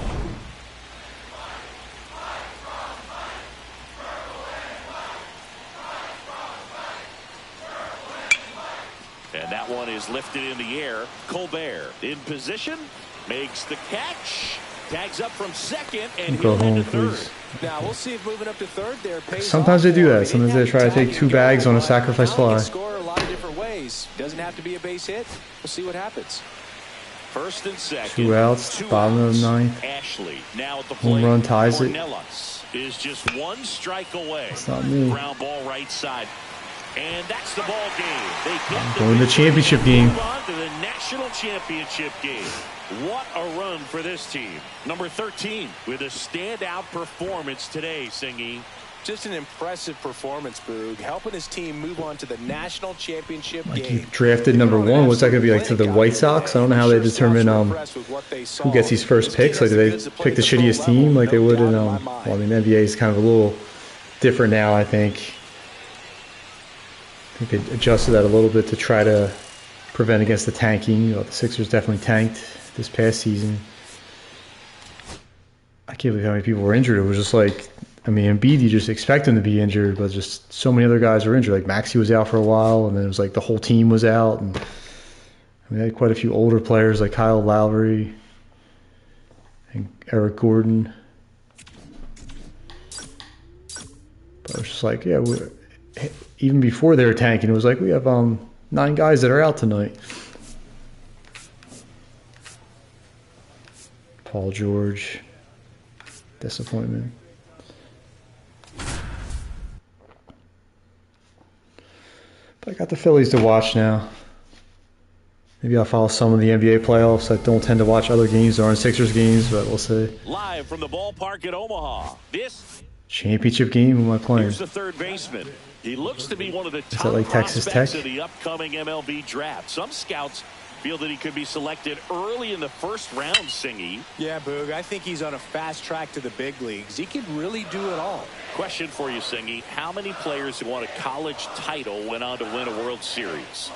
And that one is lifted in the air. Colbert in position, makes the catch, tags up from second, and go he'll home, head to third. please. Now we'll see if moving up to third there pays Sometimes they off do for him. that. Sometimes they try to take 2 bags on a sacrifice He fly. can score a lot of different ways. Doesn't have to be a base hit. We'll see what happens. First and second. 2 outs, bottom of the ninth. Ashley now at the Home plate. run ties it. Cornelius is just 1 strike away. It's not me. Ground ball right side. And that's the ball game. They get Going to the championship game. Move on to the national championship game. What a run for this team. Number 13 with a standout performance today, Singy. Just an impressive performance, Boog, helping his team move on to the national championship Like he game. drafted number 1. What's that going to be like to the White Sox? I don't know how they determine who gets these first picks. Like, do they pick the shittiest team like they would in well, I mean, the NBA is kind of a little different now, I think. I think they adjusted that a little bit to try to prevent against the tanking. You know, the Sixers definitely tanked this past season. I can't believe how many people were injured. It was just like, I mean, Embiid, you just expect him to be injured, but just so many other guys were injured. Like Maxey was out for a while, and then it was like the whole team was out. And I mean, they had quite a few older players like Kyle Lowry and Eric Gordon. But it was just like, yeah, even before they were tanking, it was like, we have 9 guys that are out tonight. Paul George, disappointment. But I got the Phillies to watch now. Maybe I'll follow some of the NBA playoffs. I don't tend to watch other games that aren't Sixers games, but we'll see. Live from the ballpark at Omaha. This championship game, who am I playing? Here's the third baseman. He looks to be one of the top like Texas prospects Tech? of the upcoming MLB draft. Some scouts feel that he could be selected early in the first round, Singy. Yeah, Boog, I think he's on a fast track to the big leagues. He could really do it all. Question for you, Singy. How many players who won a college title went on to win a World Series?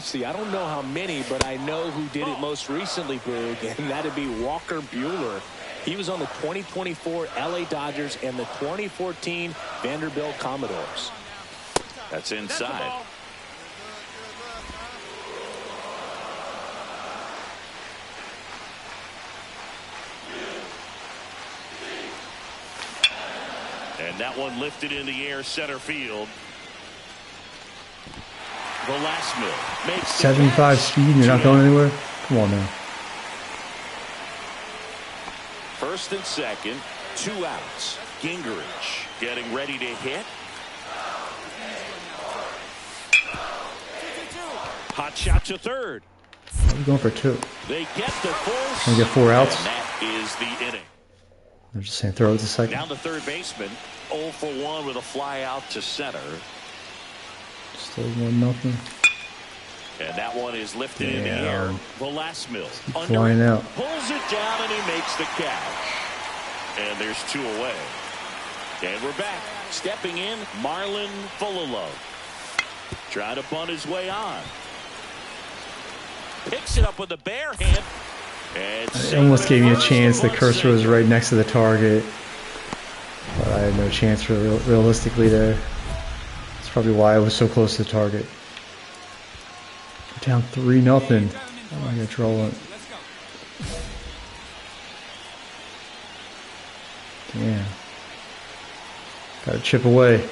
See, I don't know how many, but I know who did it most recently, Boog, and that'd be Walker Buehler. He was on the 2024 LA Dodgers and the 2014 Vanderbilt Commodores. That's inside. And that one lifted in the air, center field. Velasquez makes 75 speed and you're not going anywhere? Come on now. First and second, 2 outs. Gingrich getting ready to hit. Hot shot to third. I'm going for 2. They get the full. Trying to get 4 outs. And that is the inning. They're just saying throw it to second. Down to third baseman. 0 for 1 with a fly out to center. Still 1-0. And that one is lifted in the air. Velasquez flying out. Pulls it down and he makes the catch. And there's 2 away. And we're back. Stepping in, Marlon Fulalo. Trying to bunt his way on. Picks it up with the bare hand. It almost gave me a chance. The cursor was right next to the target. But I had no chance for realistically there. That's probably why I was so close to the target. We're down 3-0. I'm not going to troll it. Damn. Got to chip away.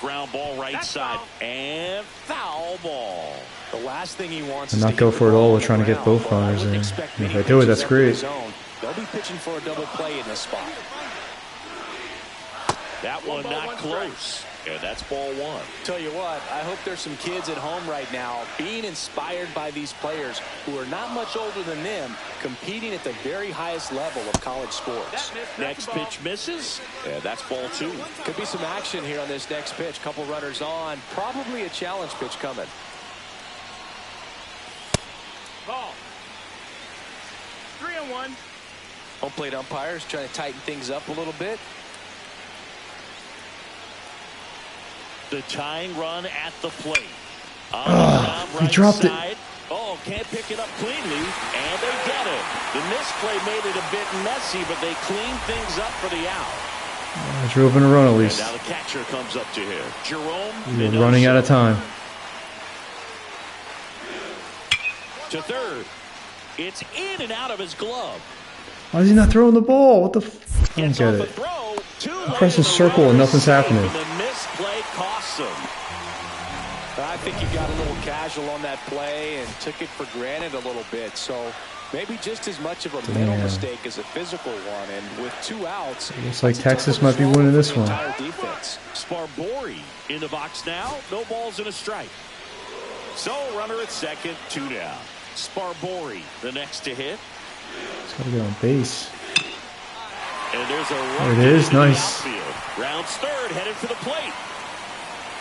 Ground ball right side and foul ball. The last thing he wants And is not to go get for it the all. ball We're trying to get around. both runners in. And if I do it, that's great. They'll be pitching for a double play in this spot. That one not close. And that's ball one. Tell you what, I hope there's some kids at home right now being inspired by these players who are not much older than them, competing at the very highest level of college sports. Next pitch misses. And that's ball two. Could be some action here on this next pitch. Couple runners on. Probably a challenge pitch coming. Ball. 3-1. Home plate umpires trying to tighten things up a little bit. The tying run at the plate. He dropped side. It. Oh, can't pick it up cleanly, and they get it. The misplay made it a bit messy, but they cleaned things up for the out. I drove in a run at least. And now the catcher comes up to him. Jerome. We're running out of time. To third. It's in and out of his glove. Why is he not throwing the ball? What the f? I don't get it. I'm pressing circle and nothing's happening. The misplay costs him. I think he got a little casual on that play and took it for granted a little bit. So maybe just as much of a mental mistake as a physical one. And with 2 outs, looks like Texas might be winning this one. Defense. Sparbori in the box now. No balls and a strike. So runner at second, 2 down. Sparbori the next to hit. He's got to get on base. And there's a run. There it is, nice. Rounds third, headed for the plate.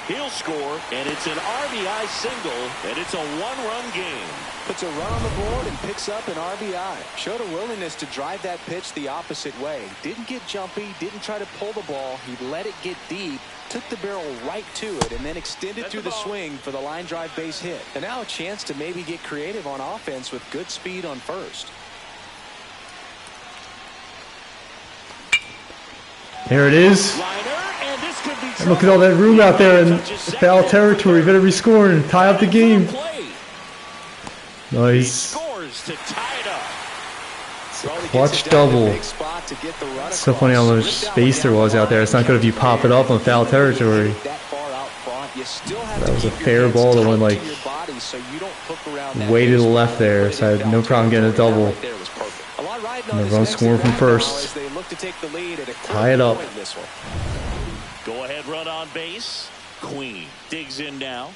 He'll score, and it's an RBI single, and it's a 1-run game. Puts a run on the board and picks up an RBI. Showed a willingness to drive that pitch the opposite way. Didn't get jumpy, didn't try to pull the ball. He let it get deep, took the barrel right to it, and then extended through the swing for the line drive base hit. And now a chance to maybe get creative on offense with good speed on first. There it is. And look at all that room out there in foul territory. Better be scoring. Tie up the game. Nice. Clutch double. It's so funny how much space there was out there. It's not good if you pop it up on foul territory. That was a fair ball that went like way to the left there. So I had no problem getting a double. And the run scoring from first. Tie it up. Go ahead run on base. Queen digs in now.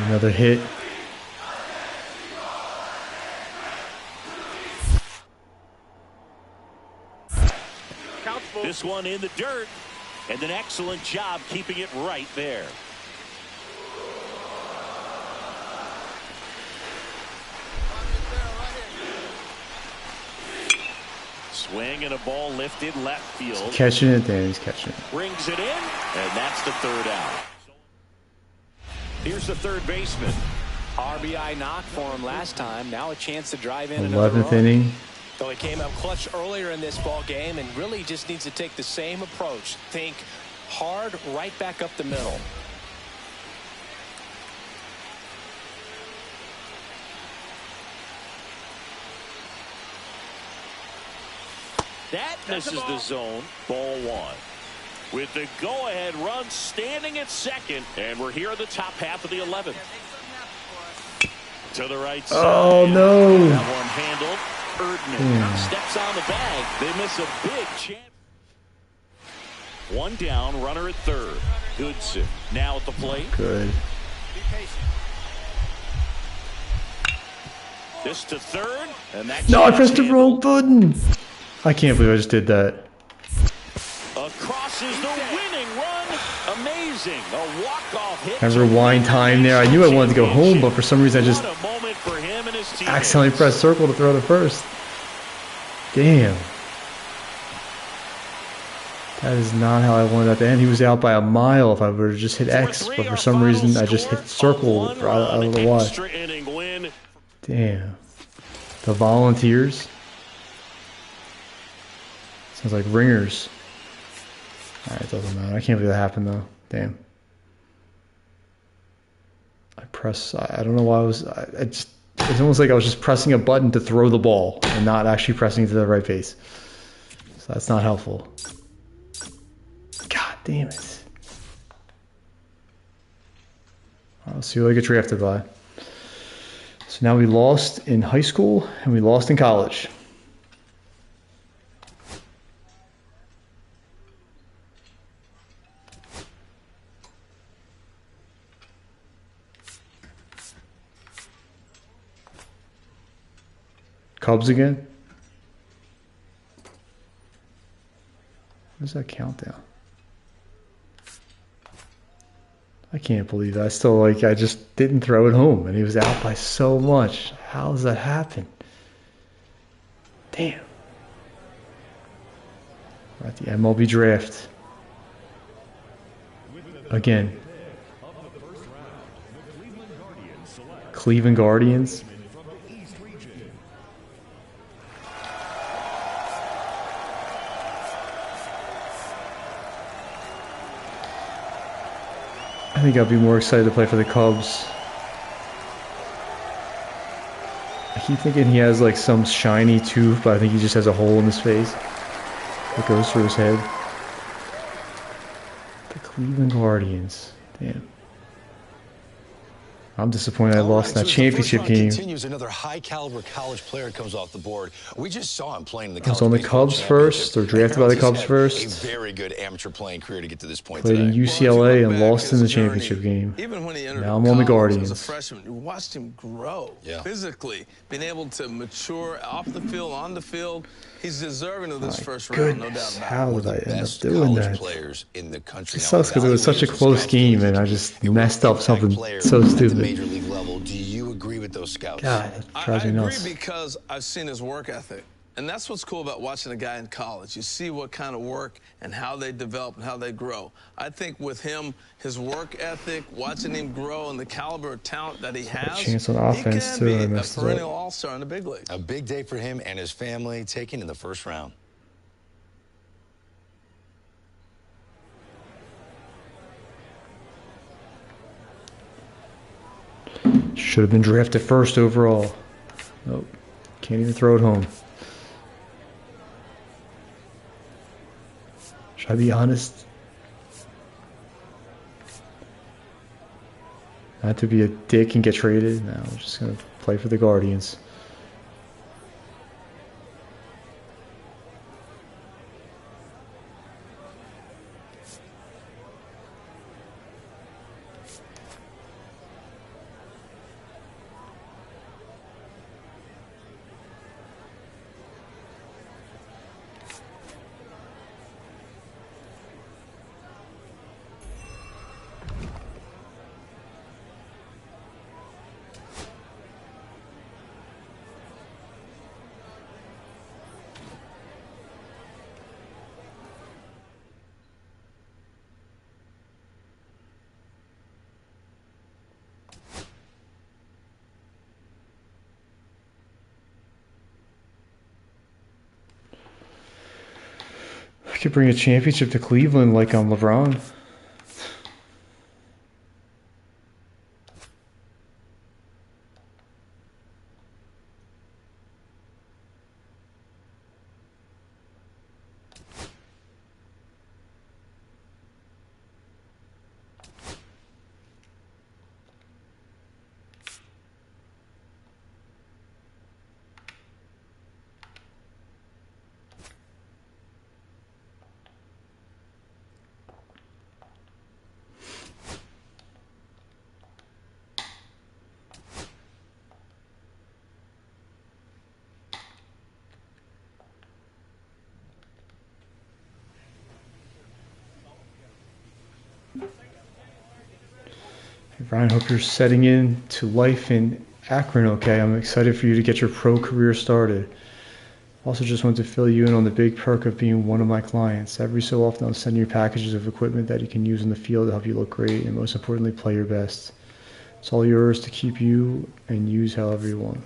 Another hit. This one in the dirt, and an excellent job keeping it right there. Swing and a ball lifted left field. He's catching it, then he's catching it. Brings it in, and that's the third out. Here's the third baseman. RBI knock for him last time. Now a chance to drive in 11th inning. So he came up clutch earlier in this ball game and really just needs to take the same approach. Think hard right back up the middle. That misses the zone. Ball one. With the go-ahead run standing at second, and we're here at the top half of the 11th. To the right side. Oh no! That one handled. Erdman steps on the bag. They miss a big chance. One down, runner at third. Goodson now at the plate. Good. This to third, and that's no, I pressed the wrong button. I can't believe I just did that. Across is the winning run. Amazing. A walk-off hit. I rewind time there. I knew I wanted to go home, but for some reason I just accidentally pressed circle to throw to first. Damn. That is not how I wanted that to end. He was out by a mile if I would have just hit X, but for some reason I just hit circle. I don't know why. Damn. The Volunteers. Sounds like Ringers. Alright, it doesn't matter. I can't believe that happened though. Damn. I don't know why it's almost like I was just pressing a button to throw the ball and not actually pressing to the right base. So that's not helpful. God damn it. Let's see what I get drafted by. So now we lost in high school and we lost in college. Cubs again? Where's that countdown? I can't believe that. I still like, I just didn't throw it home and he was out by so much. How does that happen? Damn. We're at the MLB draft. Again. Cleveland Guardians. I think I'd be more excited to play for the Cubs. I keep thinking he has like some shiny tooth, but I think he just has a hole in his face that goes through his head. The Cleveland Guardians. Damn. I'm disappointed I lost that championship game. Continues, another high-caliber college player comes off the board. We just saw him playing in the I was on the Cubs first, or drafted by the Cubs first. A very good amateur playing career to get to this point. Played in UCLA and lost in the championship game. Even when he entered now I'm on the Guardians. As a freshman, you watched him grow physically, being able to mature off the field, on the field. He's deserving of this first round, no doubt about it. How did I end up doing that? Players in the country. It sucks because it was such a close game and I just messed up something so stupid. Major league level. Do you agree with those scouts? God, that drives me nuts. I agree because I've seen his work ethic. And that's what's cool about watching a guy in college. You see what kind of work and how they develop and how they grow. I think with him, his work ethic, watching him grow and the caliber of talent that he has, a chance on offense he can too. be a perennial all-star in the big league. A big day for him and his family, taken in the first round. Should have been drafted first overall. Nope. Can't even throw it home. Should I be honest? Not to be a dick and get traded. No, I'm just going to play for the Guardians. I could bring a championship to Cleveland like I'm LeBron. Hey Brian, hope you're setting in to life in Akron okay. I'm excited for you to get your pro career started. Also just want to fill you in on the big perk of being one of my clients. Every so often I'll send you packages of equipment that you can use in the field to help you look great and most importantly play your best. It's all yours to keep you and use however you want.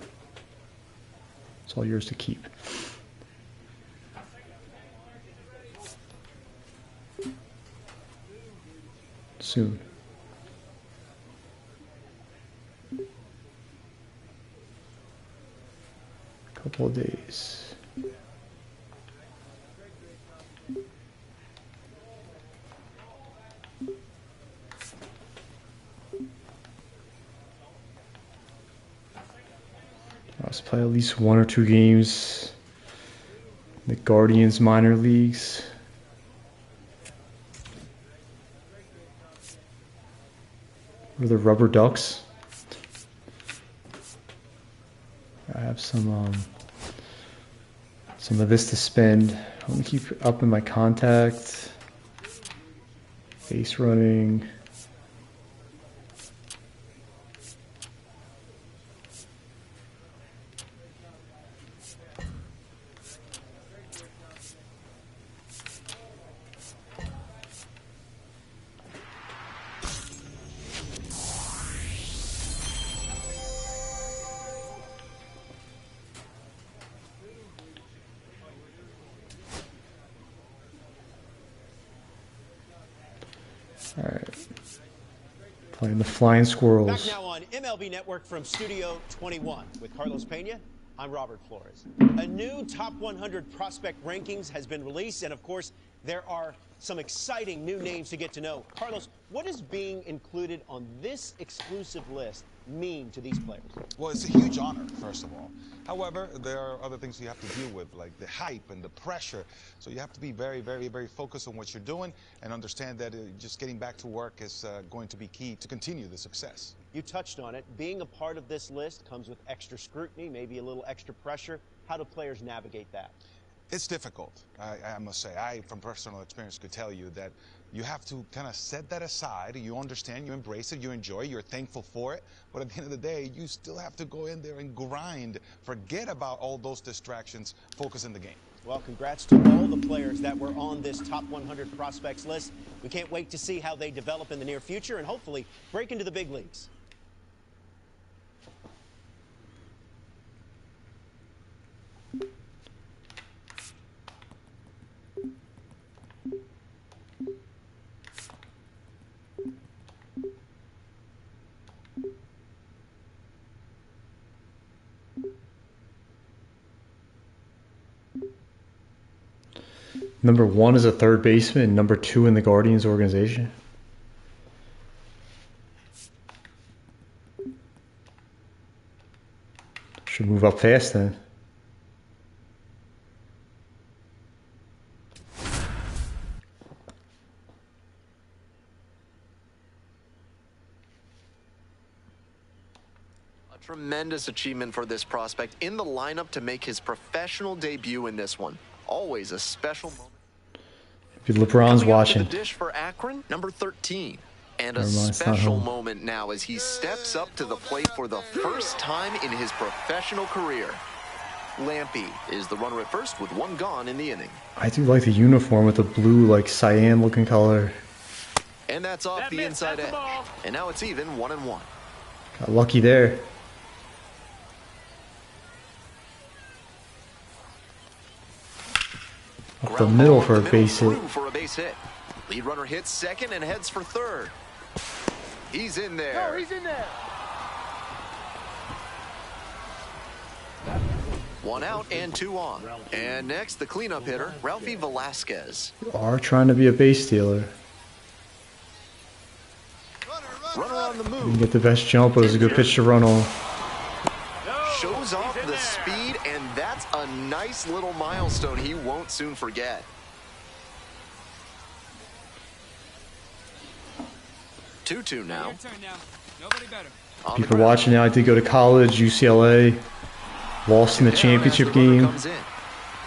It's all yours to keep. Soon. Couple of days. Let's play at least 1 or 2 games in the Guardians minor leagues. Or the Rubber Ducks. I have some Some of this to spend. I'm going to keep up in my contact. Base running. Playing the Flying Squirrels. Back now on MLB Network from Studio 21 with Carlos Pena. I'm Robert Flores. A new top 100 prospect rankings has been released, and of course, there are some exciting new names to get to know. Carlos, what does being included on this exclusive list mean to these players? Well, it's a huge honor, first of all. However, there are other things you have to deal with, like the hype and the pressure. So you have to be very, very, very focused on what you're doing and understand that just getting back to work is going to be key to continue the success. You touched on it. Being a part of this list comes with extra scrutiny, maybe a little extra pressure. How do players navigate that? It's difficult, I must say. I, from personal experience, could tell you that you have to kind of set that aside. You understand, you embrace it, you enjoy it, you're thankful for it. But at the end of the day, you still have to go in there and grind. Forget about all those distractions. Focus in the game. Well, congrats to all the players that were on this top 100 prospects list. We can't wait to see how they develop in the near future and hopefully break into the big leagues. Number 1 is a third baseman, and number 2 in the Guardians organization. Should move up fast then. A tremendous achievement for this prospect in the lineup to make his professional debut in this one. Always a special moment. LeBron's watching. The dish for Akron, number 13. And a special moment now as he steps up to the plate for the first time in his professional career. Lampy is the runner at first with 1 gone in the inning. I do like the uniform with the blue, like cyan looking color. And that's off the inside edge. And now it's even 1-1. Got lucky there. Up the middle for a base hit. Lead runner hits second and heads for third. He's in there. Oh, he's in there. 1 out and 2 on. And next, the cleanup hitter, Ralphie Velasquez. You are trying to be a base stealer. Runner on the You move. can get the best jump, but it was a good pitch to run on. Shows off the speed, and that's a nice little milestone he won't soon forget. Two now. People watching now, I did go to college, UCLA. Lost in the championship game.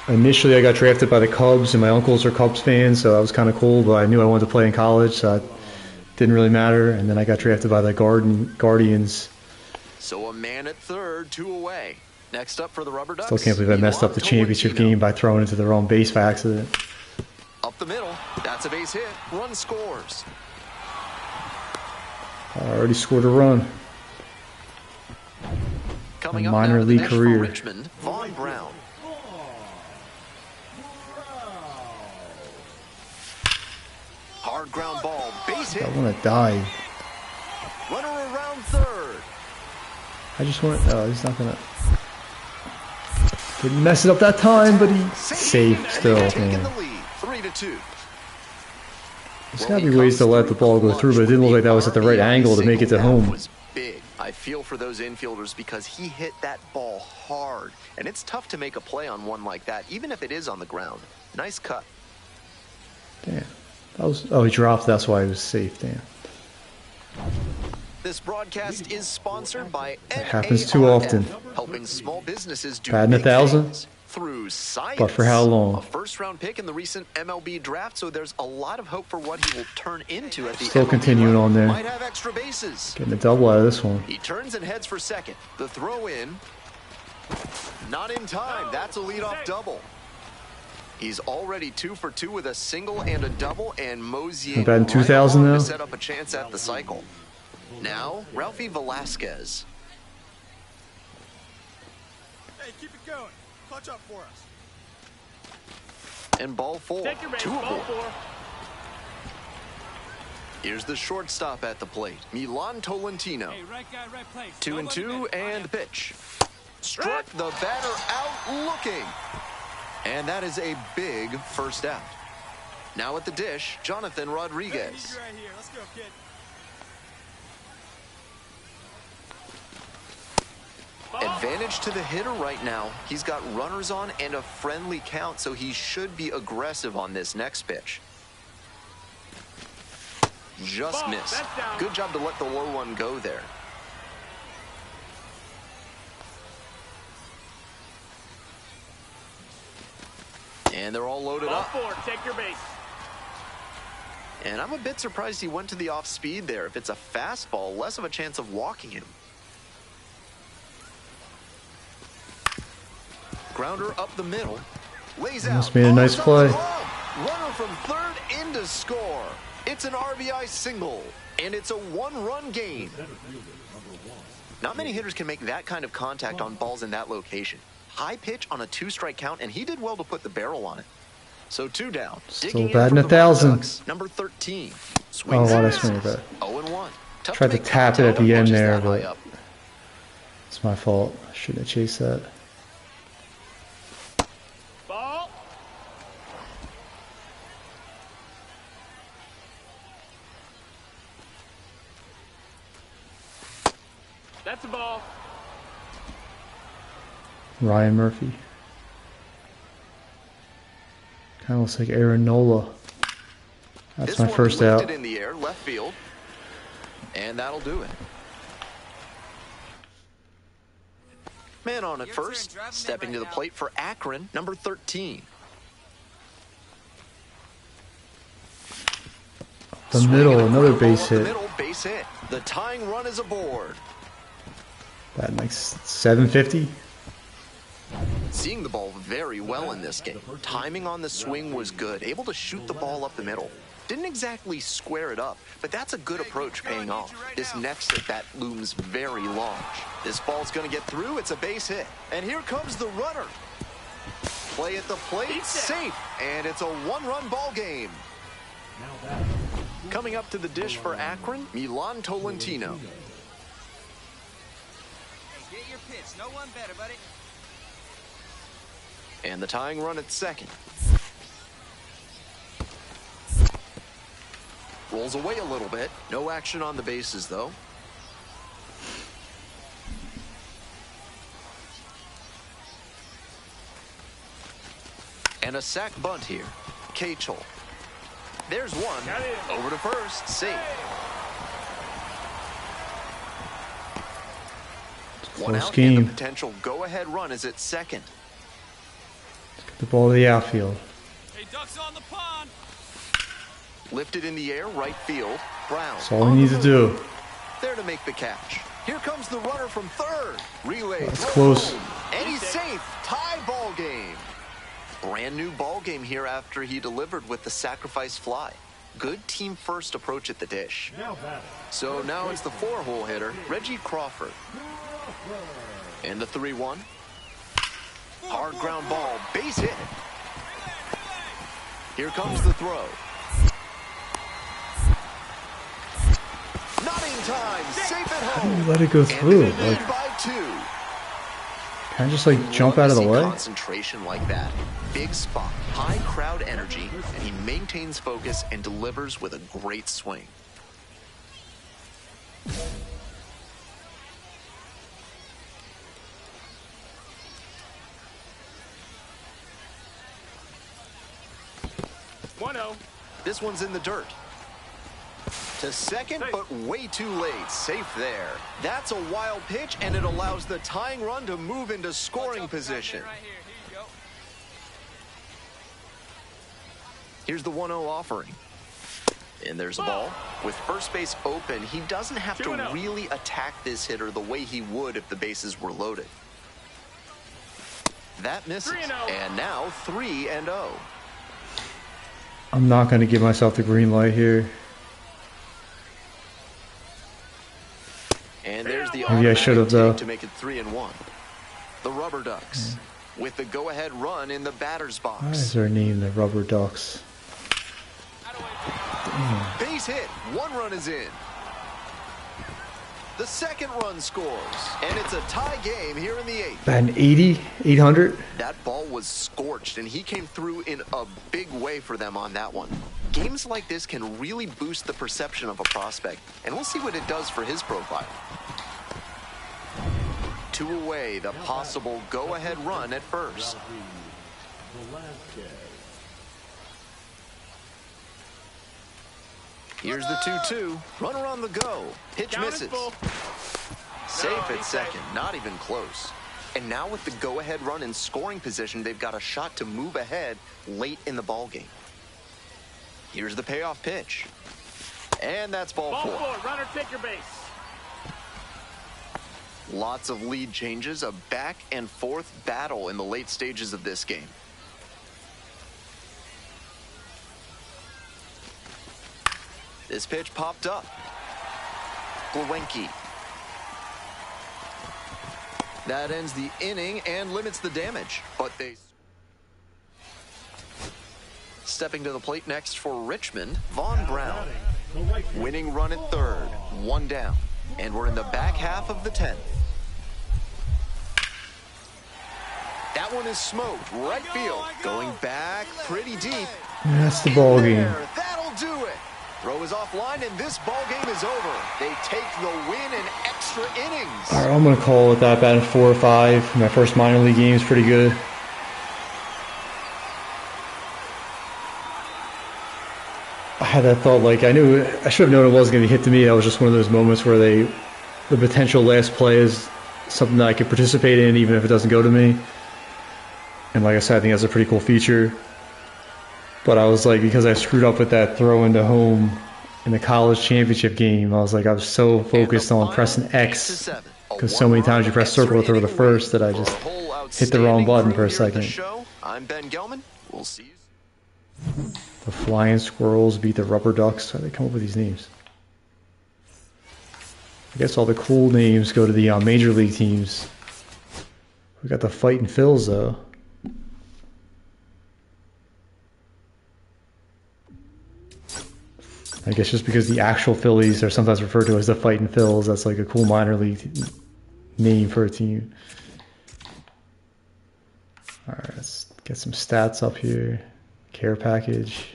Initially, I got drafted by the Cubs, and my uncles are Cubs fans, so that was kind of cool, but I knew I wanted to play in college, so it didn't really matter. And then I got drafted by the Guardians. So a man at third, 2 away. Next up for the Rubber Ducks. Still can't believe I messed up the championship game by throwing into the wrong base by accident. Up the middle. That's a base hit. Run scores. I already scored a run. Coming A up minor now to the league dish for career. Richmond, Vaughn Brown. Hard ground ball. Base hit. I want to die. Runner around third. I just want to... Oh, he's not going to... Didn't mess it up that time, but he saved still. Taking Man. the lead, 3-2. There's got to be ways to let the ball go through, but it didn't look like that was at the right angle to make it to home. Was big. I feel for those infielders because he hit that ball hard, and it's tough to make a play on one like that, even if it is on the ground. Nice cut. Damn. That was... Oh, he dropped. That's why he was safe. Damn. This broadcast is sponsored by It happens too often. helping small businesses do Batting big 1,000. things. through science. But for how long? A first-round pick in the recent MLB draft, so there's a lot of hope for what he will turn into at the Still MLB continuing level. on there. Might have extra bases. Getting a double out of this one. He turns and heads for second. The throw in. Not in time. That's a leadoff double. He's already 2 for 2 with a single and a double, and moseying About in 2000 right now. to set up a chance at the cycle. Now, Ralphie Velasquez. Hey, keep it going. Clutch up for us. And ball 4. Take your base, 2 ball aboard. 4. Here's the shortstop at the plate, Milan Tolentino. Hey, right guy, right place. 2 and 2, and the pitch. Struck the batter out looking. And that is a big first out. Now at the dish, Jonathan Rodriguez. Right here. Let's go, kid. Advantage to the hitter right now. He's got runners on and a friendly count, so he should be aggressive on this next pitch. Just missed. Good job to let the low one go there. And they're all loaded up. Ball 4, take your base. And I'm a bit surprised he went to the off speed there. If it's a fastball, less of a chance of walking him. Grounder up the middle. Lays out. Almost made a nice play. Runner from third in to score. It's an RBI single. And it's a one-run game. Not many hitters can make that kind of contact on balls in that location. High pitch on a 2-strike count, and he did well to put the barrel on it. So 2 down. Still batting 1,000. Number 13. Oh, Swings wow, and that's misses. really bad. 0-1. Tough Tried to make tap it at contact the end punches there, that high but up. it's my fault. I shouldn't have chased that. Ball. That's a ball. Ryan Murphy. Kind of looks like Aaron Nola. That's This my one first lifted out. in the air, left field. And that'll do it. Man on at first, stepping to the plate for Akron, number 13. The Swinging middle, a another ground ball base up the hit. middle, base hit. The tying run is aboard. Batting like 750. Seeing the ball very well in this game. Timing on the swing was good. Able to shoot the ball up the middle. Didn't exactly square it up, but that's a good approach paying off. This next at bat looms very large. This ball's going to get through. It's a base hit. And here comes the runner. Play at the plate, safe. And it's a one-run ball game. Coming up to the dish for Akron, Milan Tolentino. Hey, get your pitch. No one better, buddy. And the tying run at second. Rolls away a little bit. No action on the bases, though. And a sac bunt here. Kachel. There's one. Over to first. Safe. One Close out, and game. the potential go-ahead run is at second. The ball to the outfield. Hey, ducks on the pond. Lifted in the air, right field. Brown. That's all he needs to do. There to make the catch. Here comes the runner from third. Relay. That's throw close. home. And he's safe. Tie ball game. Brand new ball game here after he delivered with the sacrifice fly. Good team first approach at the dish. So now it's the 4-hole hitter, Reggie Crawford. And the 3-1. Hard ground ball, base hit. Here comes the throw. Not in time, safe at How home. do you let it go through? And they lead Like, by 2. can I just like jump Love out of to the see way? Concentration like that. Big spot, high crowd energy, and he maintains focus and delivers with a great swing. This one's in the dirt. To second, but way too late. Safe there. That's a wild pitch, and it allows the tying run to move into scoring position. Right here. Here you go. Here's the 1-0 offering. And there's a ball. With first base open, he doesn't have to really attack this hitter the way he would if the bases were loaded. That misses. And now 3-0. I'm not going to give myself the green light here. And there's the maybe I should have though. To make it 3-1. The Rubber Ducks with the go-ahead run in the batter's box. Why is their name the Rubber Ducks? Base hit. 1 run is in. The second run scores, and it's a tie game here in the 8th. That an 80, 800. That ball was scorched, and he came through in a big way for them on that one. Games like this can really boost the perception of a prospect, and we'll see what it does for his profile. 2 away, the possible go-ahead run at first. Here's the 2-2. Runner on the go. Pitch misses. Safe at second. Not even close. And now with the go-ahead run in scoring position, they've got a shot to move ahead late in the ballgame. Here's the payoff pitch. And that's ball 4. Runner, take your base. Lots of lead changes. A back and forth battle in the late stages of this game. This pitch popped up. Glowinski. That ends the inning and limits the damage. But they... Stepping to the plate next for Richmond, Vaughn Brown. Winning run at third. 1 down. And we're in the back half of the 10th. That one is smoked. Right field. Going back pretty deep. And that's the ball game. That'll do it. Throw is offline, and this ball game is over. They take the win in extra innings. All right, I'm going to call it that. Batting 4 or 5. My first minor league game is pretty good. I had that thought, like, I knew I should have known it wasn't going to be hit to me. That was just one of those moments where the potential last play is something that I could participate in, even if it doesn't go to me. And like I said, I think that's a pretty cool feature. But I was like, because I screwed up with that throw into home in the college championship game, I was like, I was so focused on pressing X, because so many times you press circle to throw the first that I just hit the wrong button for a second. I'm Ben Gelman. We'll see you. The Flying Squirrels beat the Rubber Ducks. How do they come up with these names? I guess all the cool names go to the major league teams. We got the Fightin' Phils though. I guess just because the actual Phillies are sometimes referred to as the Fightin' Phils, that's like a cool minor league name for a team. Alright, let's get some stats up here. Care package.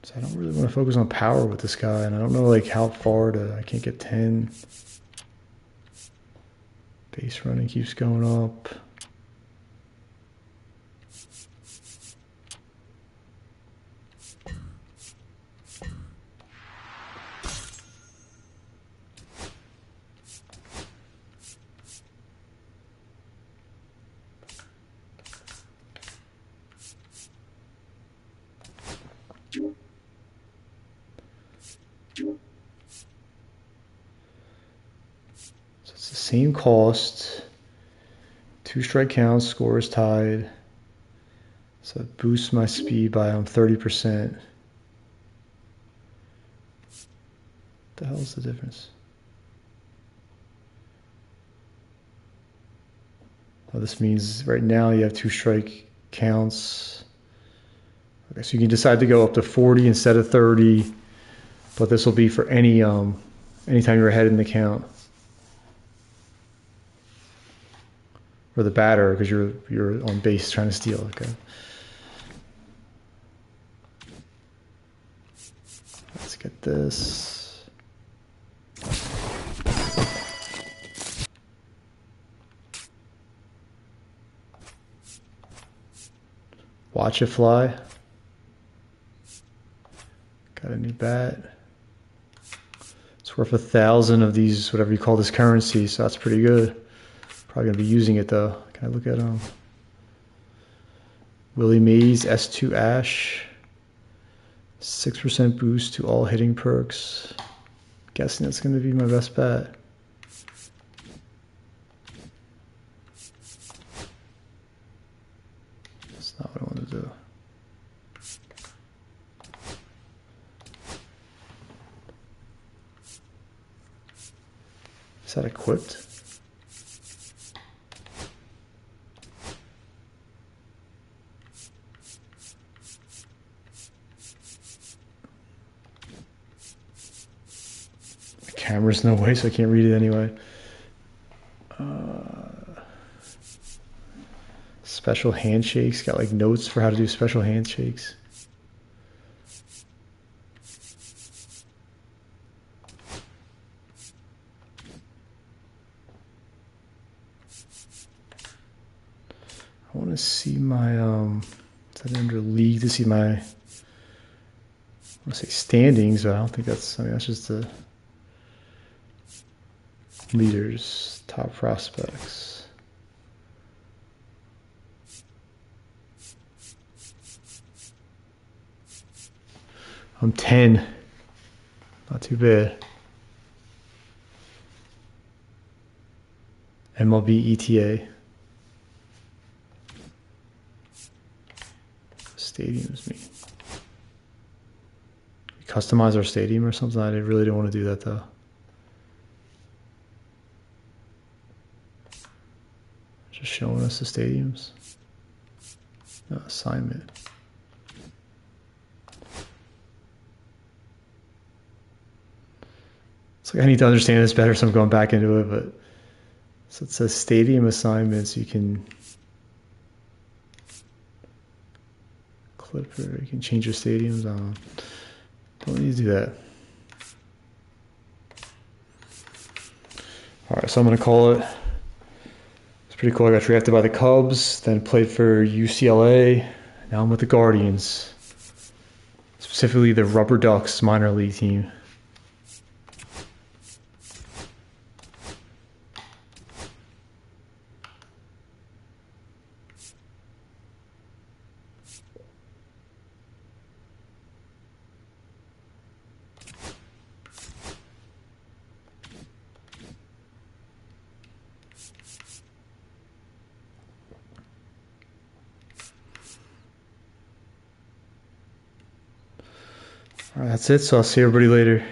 So I don't really want to focus on power with this guy, and I don't know like how far to, I can't get 10. Base running keeps going up. Same cost, 2 strike counts, score is tied, so it boosts my speed by 30%. What the hell is the difference? Oh, this means right now you have 2 strike counts. Okay, so you can decide to go up to 40 instead of 30, but this will be for any anytime you're ahead in the count. Or the batter, because you're on base trying to steal. Okay. Let's get this. Watch it fly. Got a new bat. It's worth 1,000 of these, whatever you call this currency, so that's pretty good. Probably gonna be using it though. Can I look at Willie Mays S2 Ash. 6% boost to all hitting perks. Guessing that's going to be my best bet. That's not what I want to do. Is that equipped? The camera's no way, so I can't read it anyway. Special handshakes. Got like notes for how to do special handshakes. I want to see my is that under league to see my, I want to say standings, but I don't think that's, I mean, that's just the leaders, top prospects. I'm 10. Not too bad. MLB ETA. Stadiums mean. Customize our stadium or something? I really don't want to do that though. Just showing us the stadiums. No, assignment. It's like I need to understand this better, so I'm going back into it, but so it says stadium assignments. You can clip or you can change your stadiums. Don't need to do that. Alright, so I'm gonna call it. It's pretty cool. I got drafted by the Cubs, then played for UCLA. Now I'm with the Guardians. Specifically the Rubber Ducks minor league team. All right, that's it. So I'll see everybody later.